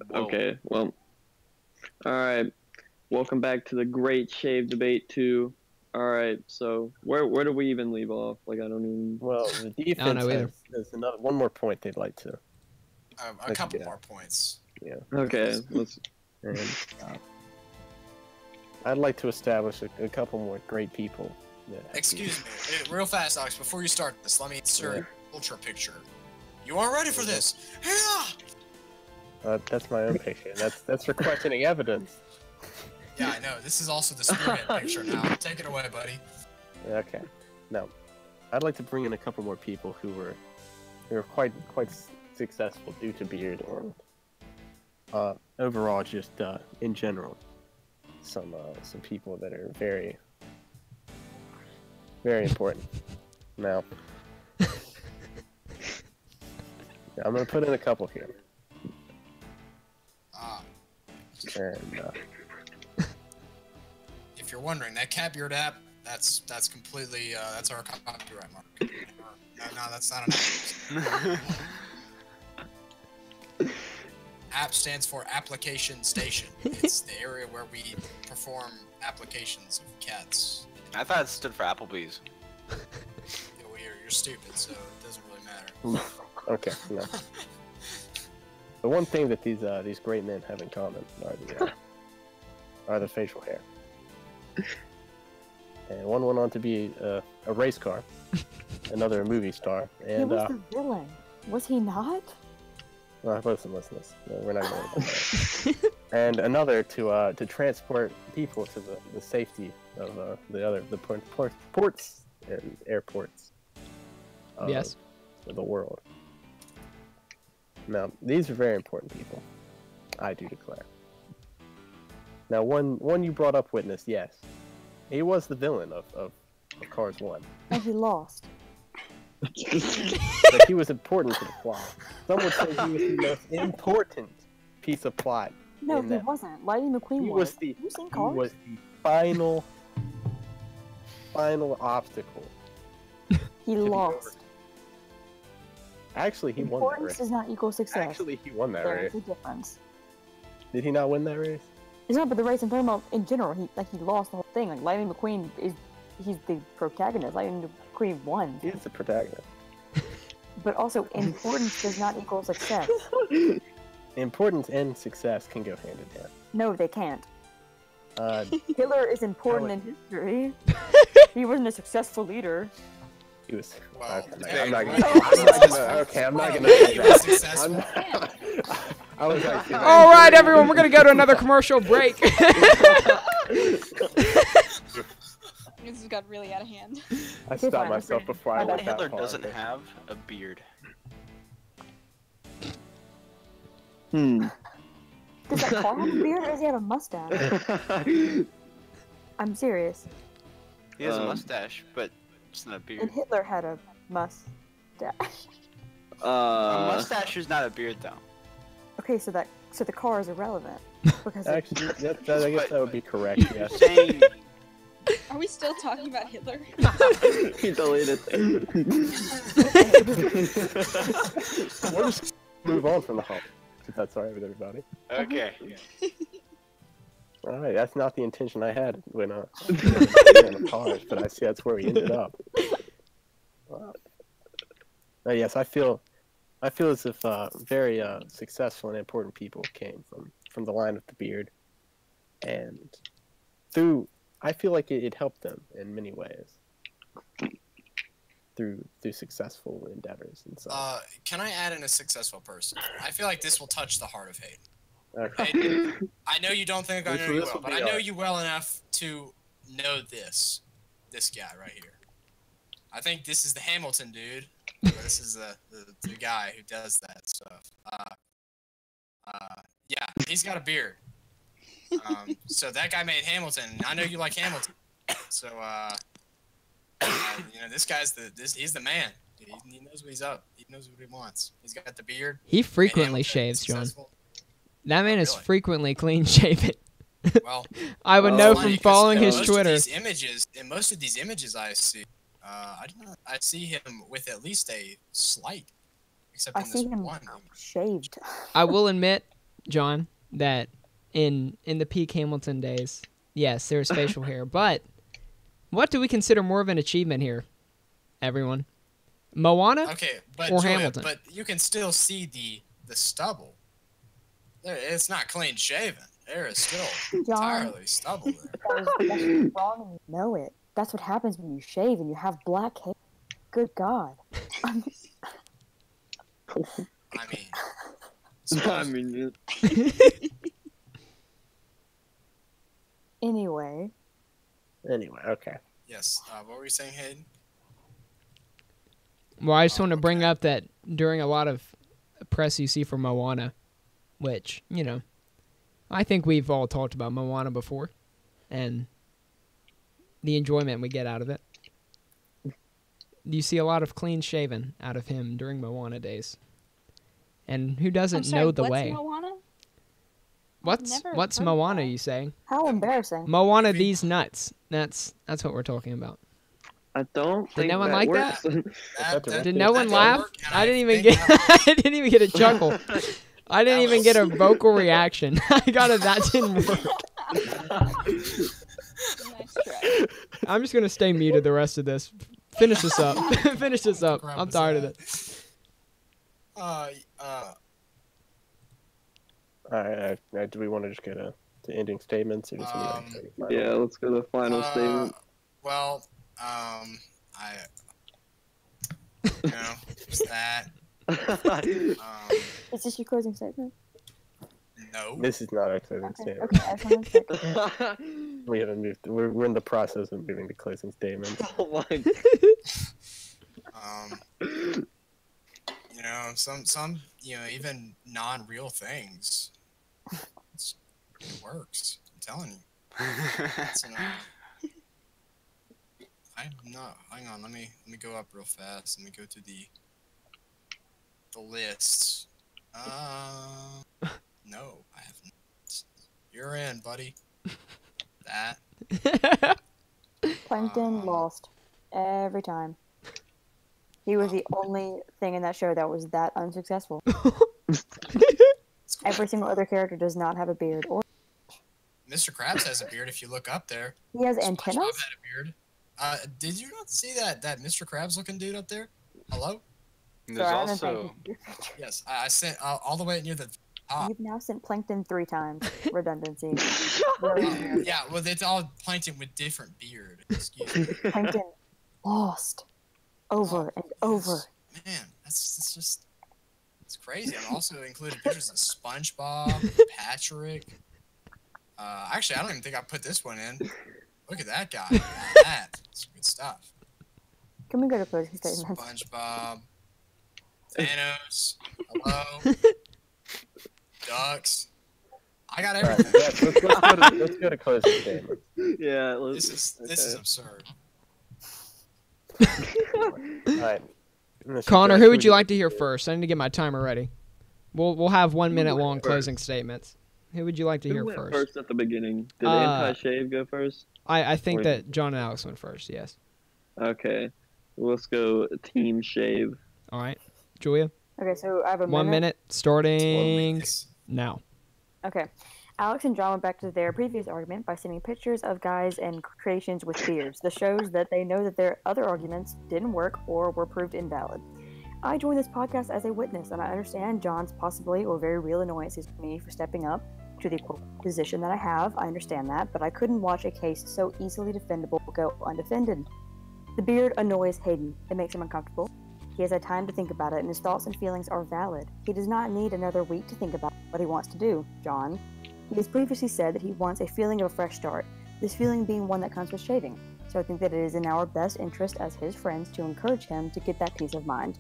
Whoa.
Okay, well, all right. Welcome back to the Great Shave Debate 2. All right, so where do we even leave off? Like, I don't even.
Well, the defense
know either.
has one more point they'd like to.
A
Let's
couple
get
more points.
Yeah.
Okay, let's.
And, I'd like to establish a couple more great people.
Excuse me, real fast, Alex. Before you start this, let me insert an ultra picture. You aren't ready for this. Yeah.
That's my own picture. That's for questioning evidence.
Yeah, I know. This is also the spearhead picture now. Take it away, buddy.
Okay. Now, I'd like to bring in a couple more people who were quite successful due to beard and overall just in general some people that are very important. Now, I'm gonna put in a couple here. And
if you're wondering, that Catbeard app, that's completely that's our copyright mark. No, that's not an app. App stands for application station. It's the area where we perform applications of cats.
I thought it stood for Applebee's.
You're stupid, so it doesn't really matter.
okay, no. The one thing that these great men have in common are the facial hair. And one went on to be a race car, another a movie star,
He
and
was the villain. Was he not?
listen, no, we're not going to that. And another to transport people to the safety of the ports and airports of
Yes.
the world. Now, these are very important people, I do declare. Now, one you brought up, Witness, yes. He was the villain of Cars 1.
And he lost.
But he was important to the plot. Some would say he was the most important piece of plot.
No,
in
he
that.
wasn't. Lightning McQueen
He
was.
was the
Have you seen
he
Cars?
was the final obstacle.
He
be
lost.
Actually, he won that
Importance
race.
does not equal success.
Actually, he won that
There
race.
is a difference.
Did he not win that race?
It's not, but the race I'm talking about in general. He lost the whole thing. Like Lightning McQueen he's the protagonist. Lightning McQueen won.
He is the protagonist.
But also, importance does not equal success.
Importance and success can go hand in hand.
No, they can't.
Uh,
Hitler is important in history. He wasn't a successful leader.
he was.
Well,
Okay, I'm not
yeah,
gonna. Okay, I'm not gonna say
He was
that.
successful.
I was actually.
all right, everyone, we're gonna go to another commercial break.
This has got really out of hand.
I
Okay,
stopped
fine,
myself
okay.
before I
Bye-bye.
went that
Hitler
far,
doesn't
but-
have a beard.
Does that car have a beard or does he have a mustache? I'm serious.
He has a
Um,
mustache, but it's not a
And
beard.
Hitler had a mustache.
A mustache is not a beard, though.
Okay, so the car is irrelevant because
Actually, I guess that would be correct. Yes.
Saying
Are we still talking about Hitler?
He deleted
We'll just move on from the Hulk, if that's alright with everybody.
okay.
Alright, that's not the intention I had when in the cars, but I see that's where we ended up. Yes, I feel as if very successful and important people came from the line of the beard, and I feel like it helped them in many ways through successful endeavors and such.
Can I add in a successful person? I feel like this will touch the heart of Haeden.
Okay.
Haeden, I know you don't think I know you
This
well,
will
but
be
I know
ours.
you well enough to know this guy right here. I think this is the Hamilton dude. This is the guy who does that stuff. Yeah, he's got a beard. So that guy made Hamilton. I know you like Hamilton. So this guy's he's the man. He knows what he's up. He knows what he wants. He's got the beard.
He frequently
Hamilton,
shaves, John.
successful.
That man is
Really?
frequently clean shaven.
Well,
I would
Oh,
know
funny,
from
'cause
following
in
his
most
Twitter.
In most of these images I see, I see him with at least a slight except
I
in
see
this
him
one movie.
shaved.
I will admit, John, that in the Peak Hamilton days, yes, there was facial hair, but what do we consider more of an achievement here, everyone? Moana
Okay, but
or
Julia,
Hamilton?
but you can still see the stubble. It's not clean shaven. There is still
John,
entirely stubble there.
that's wrong and you know it. That's what happens when you shave and you have black hair. Good God.
I mean,
I mean,
Anyway,
Anyway, okay.
yes. What were you saying, Haeden?
Well, I just want to bring
okay.
up that during a lot of press you see for Moana, which, you know, I think we've all talked about Moana before, and the enjoyment we get out of it. You see a lot of clean shaven out of him during Moana days. And who doesn't
I'm sorry,
know the
what's
way?
Moana?
What's
never
what's
heard
Moana,
that.
you saying?
how embarrassing.
Moana these nuts. That's what we're talking about.
I don't think
no one
that
like
works.
Did no one
that
laugh?
work, and
I didn't even
think
get
that
I didn't even get a chuckle. I didn't
That
even
was-
get a vocal reaction. I got it. That didn't work.
Nice try.
I'm just gonna stay muted the rest of this. Finish this up. Finish this up.
Grab
I'm
his
tired of
hat.
it.
Alright, do we want to just go to ending statements or just
Yeah, let's go to the final statement.
Well, you know, just that.
Is this your closing statement?
No.
This is not our closing
Okay,
statement.
okay, I just wanted to check.
We haven't moved. We're in the process of moving to closing statements.
Oh my
You know, some, you know, even non-real things. It works. I'm telling you. It's I'm not. Hang on. Let me go up real fast. Let me go to the lists. No, I have not. You're in, buddy. That.
Plankton lost every time. He was the only thing in that show that was that unsuccessful. Every single other character does not have a beard, or
Mr. Krabs has a beard. If you look up there.
he has
SpongeBob
antennas.
had a beard. Did you not see that Mr. Krabs looking dude up there? Hello?
There's
Sorry, I didn't
also
think-
Yes, I sent all the way near the top.
You've now sent Plankton 3 times. Redundancy.
Yeah, well, it's all plankton with different beard. Excuse me.
Plankton lost over and over.
Man, that's just it's crazy. I'm also included pictures of SpongeBob, Patrick. Actually, I don't even think I put this one in. Look at that guy. That's good stuff.
Can we go to closing statements?
SpongeBob, Thanos, hello, ducks. I got
Alright,
everything.
let's go to closing statements.
Yeah,
This is absurd.
Alright.
Connor, who would you like to hear first? I need to get my timer ready. We'll have 1 minute long
first?
closing statements. Who would you like to
Who
hear
went
first?
first at the beginning? Did
Uh,
Anti-Shave go first?
I think
Or-
that John and Alex went first. Yes.
Okay, let's go Team Shave.
All right, Julia.
Okay, so I have a
1 minute starting
Yes.
now.
Okay. Alex and John went back to their previous argument by sending pictures of guys and creations with beards. This shows that they know that their other arguments didn't work or were proved invalid. I joined this podcast as a witness, and I understand John's possibly or very real annoyances with me for stepping up to the position that I have. I understand that, but I couldn't watch a case so easily defendable go undefended. The beard annoys Haeden. It makes him uncomfortable. He has had time to think about it, and his thoughts and feelings are valid. He does not need another week to think about what he wants to do, John. He has previously said that he wants a feeling of a fresh start, this feeling being one that comes with shaving. So I think that it is in our best interest as his friends to encourage him to get that peace of mind.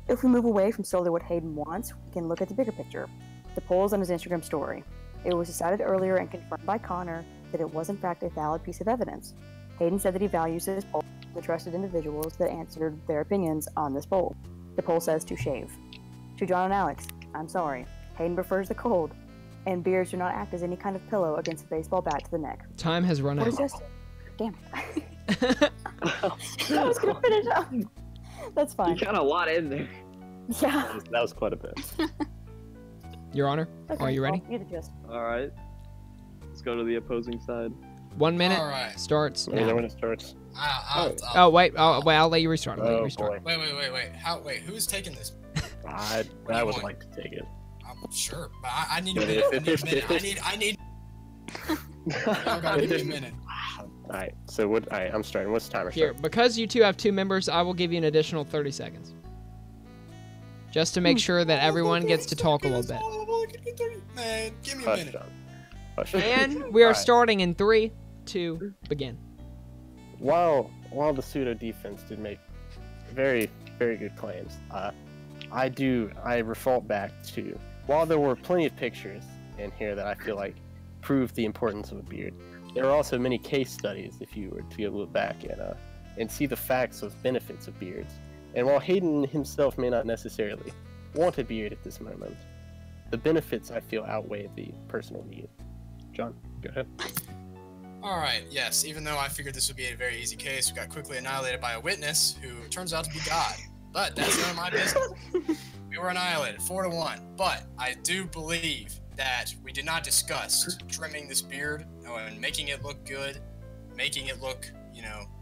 If we move away from solely what Haeden wants, we can look at the bigger picture. The polls on his Instagram story. It was decided earlier and confirmed by Connor that it was in fact a valid piece of evidence. Haeden said that he values his poll and the trusted individuals that answered their opinions on this poll. The poll says to shave. To John and Alex, I'm sorry. Haeden prefers the cold, and beards do not act as any kind of pillow against a baseball bat to the neck.
Time has run
What is
out.
just? Damn it. I was gonna finish up. That's
You
fine.
got a lot in there.
Yeah.
That was quite a bit.
Your Honor,
Okay,
are you ready?
well, you the gist.
All right. Let's go to the opposing side.
1 minute
All right.
starts
You know
now.
when it starts.
Oh, wait. I'll let you restart. I'll let you
Oh
restart.
boy.
Wait, who's taking this?
I would like to take it.
I'm sure, but I need a minute. I need a minute.
Alright, so what? Alright, I'm starting. What's the timer?
Here, because you two have 2 members, I will give you an additional 30 seconds. Just to make sure that everyone gets to talk a little bit.
Man, give me a
Hush,
minute.
John. Hush.
And we are
Alright.
starting in 3, 2, begin.
While the pseudo defense did make very good claims, I refault back to, while there were plenty of pictures in here that I feel like prove the importance of a beard, there are also many case studies if you were to look back and see the facts of benefits of beards. And while Haeden himself may not necessarily want a beard at this moment, the benefits I feel outweigh the personal need. John, go ahead.
Alright, yes, even though I figured this would be a very easy case, we got quickly annihilated by a witness who turns out to be God. But that's none of my business. We were annihilated, 4-1. But I do believe that we did not discuss trimming this beard and making it look good, making it look,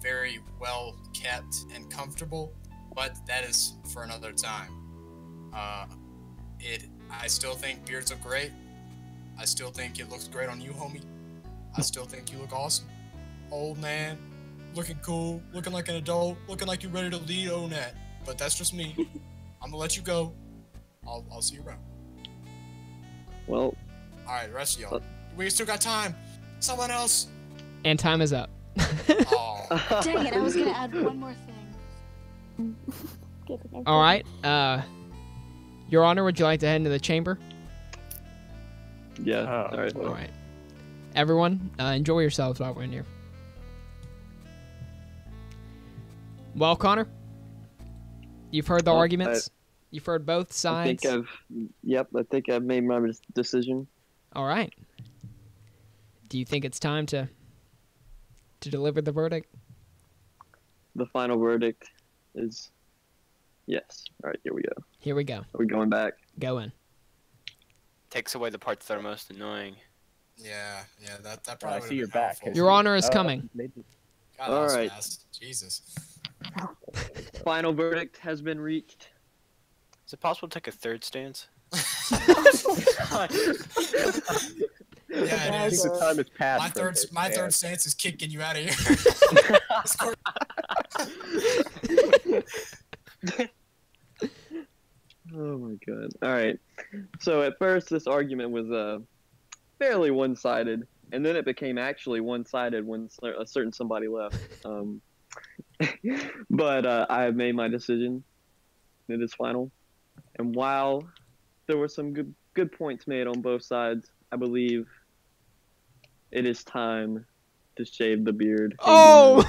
very well kept and comfortable. But that is for another time. I still think beards look great. I still think it looks great on you, homie. I still think you look awesome. Old man, looking cool, looking like an adult, looking like you're ready to lead ONET. But that's just me. I'm gonna let you go. I'll see you around.
Well,
Alright, rest of y'all. We still got time. Someone else.
And time is up.
Aw.
Dang it, I was gonna add one more thing.
All right. Your Honor, would you like to head into the chamber?
yeah.
Oh,
All right.
All right. Everyone, enjoy yourselves while we're in here. Well, Connor, you've heard the
Well,
arguments. You've heard both
I
sides.
think I've made my decision.
All right. Do you think it's time to deliver the verdict?
The final verdict is yes. All right, here we go.
Here we go.
Are we going back?
Go in.
Takes away the parts that are most annoying.
Yeah, that
I
probably
see
would've
your
been
back.
helpful.
Your Honor is coming.
God, that
All
was
right.
fast. Jesus.
Final verdict has been reached.
Is it possible to take a third stance?
Yeah,
I
it
think
is.
the time has passed.
My third stance is kicking you out of here. This court-
Oh my god. All right. So at first, this argument was fairly one-sided, and then it became actually one-sided when a certain somebody left. But I have made my decision. It is final. And while there were some good points made on both sides, I believe it is time to shave the beard.
Oh!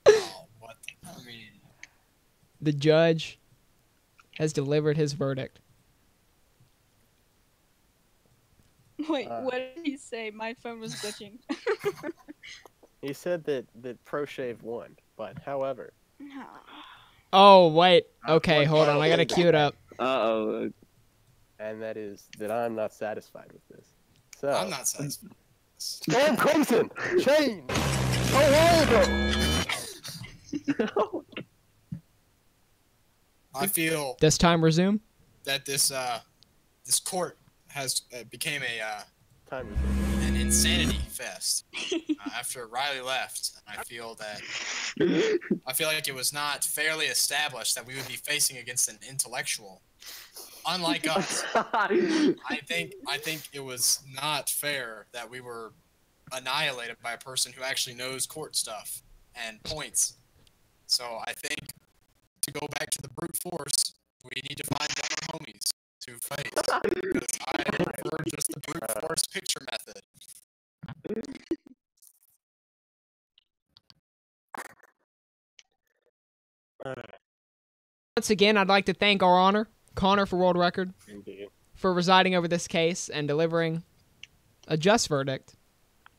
Oh, what the? I mean,
The judge has delivered his verdict.
Wait, what did he say? My phone was glitching.
He said that Pro Shave won, but however,
Oh, wait. Okay,
One
hold on.
final
I gotta
thing.
cue it up.
Uh-oh.
and that is that I'm not satisfied with this. So
I'm not satisfied.
Storm Crimson, change. Oh,
I feel
Does time resume?
that this court has became
time.
an insanity fest after Riley left. I feel like it was not fairly established that we would be facing against an intellectual, unlike us. I think it was not fair that we were annihilated by a person who actually knows court stuff and points. So I think to go back to the brute force, we need to find dumber homies to face. Because I prefer just the brute force picture method.
Once again, I'd like to thank our honor, Connor for world record,
Indeed.
for residing over this case and delivering a just verdict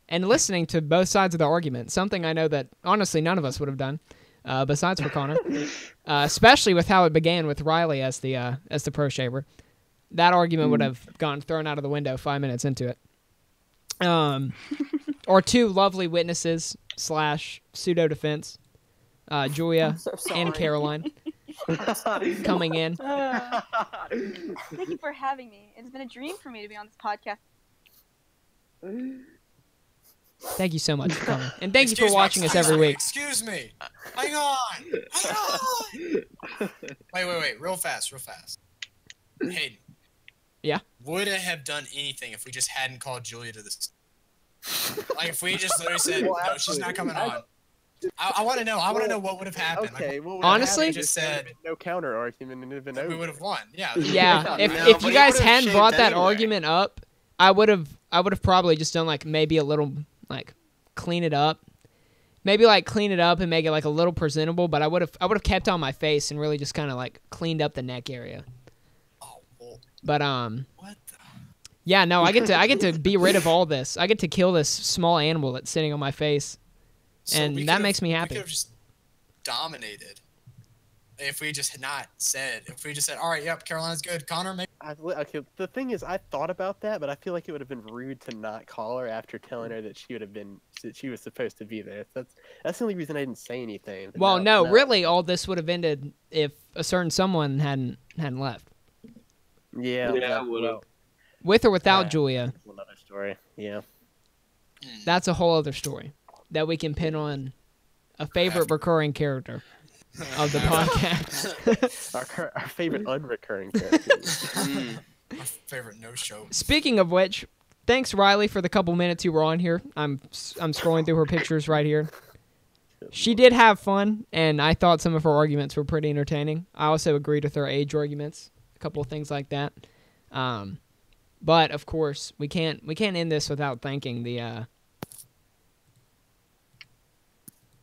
and listening to both sides of the argument, something I know that, honestly, none of us would have done. besides for Connor, especially with how it began with Riley as the pro shaver. That argument would have gone thrown out of the window 5 minutes into it. Or two lovely witnesses / pseudo defense, Julia and Caroline, coming in.
Thank you for having me. It's been a dream for me to be on this podcast.
Thank you so much for coming, and thank you for watching us every week.
Excuse me. Hang on. Wait. Real fast. Hayden.
Yeah.
Would it have done anything if we just hadn't called Julia to this? Like if we just literally said, no, she's not coming on. I want to know. I want to know what would have happened.
Okay,
like,
honestly,
just said
no counter argument and been over.
We would have won. Yeah.
Yeah. If you guys hadn't brought that argument up, I would have probably just done like maybe a little like clean it up. Maybe like clean it up and make it like a little presentable, but I would have kept on my face and really just kind of like cleaned up the neck area.
Oh, well,
but
what the?
Yeah, no, I get to be rid of all this. I get to kill this small animal that's sitting on my face.
So
and that makes me happy.
We could have just dominated if we just said, all right, yep, Carolina's good. Connor, maybe.
Okay, the thing is, I thought about that, but I feel like it would have been rude to not call her after telling her that she was supposed to be there. That's the only reason I didn't say anything.
Well, no, really, all this would have ended if a certain someone hadn't left.
Yeah, well,
with or without Julia.
Another story. Yeah.
That's a whole other story that we can pin on a favorite recurring character of the podcast.
our favorite unrecurring character.
Our favorite no-show.
Speaking of which, thanks Riley for the couple minutes you were on here. I'm scrolling through her pictures right here. She did have fun, and I thought some of her arguments were pretty entertaining. I also agreed with her age arguments, a couple of things like that. But of course, we can't end this without thanking the.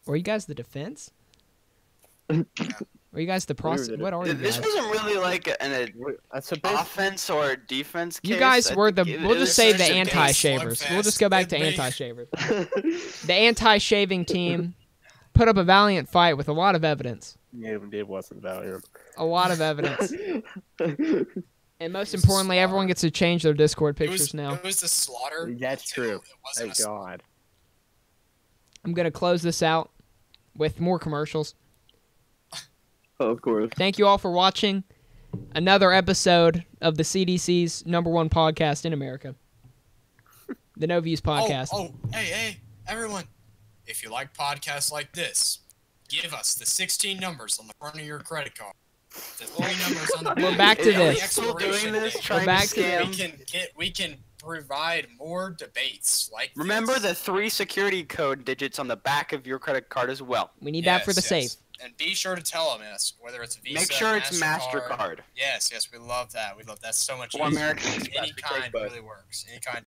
Were you guys the defense? Were you guys the process? What are you guys?
This wasn't really like an offense or defense case.
You guys were the. We'll just say the anti-shavers. We'll just go back to anti-shavers. The anti-shaving team put up a valiant fight with a lot of evidence.
Yeah, it wasn't valiant.
A lot of evidence. And most importantly, everyone gets to change their Discord pictures now.
It was the slaughter.
That's true. Thank God.
I'm going to close this out with more commercials.
Oh, of course.
Thank you all for watching another episode of the CDC's #1 podcast in America. The No Views Podcast.
Hey, everyone. If you like podcasts like this, give us the 16 numbers on the front of your credit card. The 3 numbers on the
We're back to this.
We're back to
this. We can provide more debates like
Remember
this.
the 3 security code digits on the back of your credit card as well.
We need that for the safe.
And be sure to tell them whether it's Visa,
Make sure it's MasterCard.
Yes, we love that. We love that so much.
Or American
Any
Express.
kind really works. Any kind.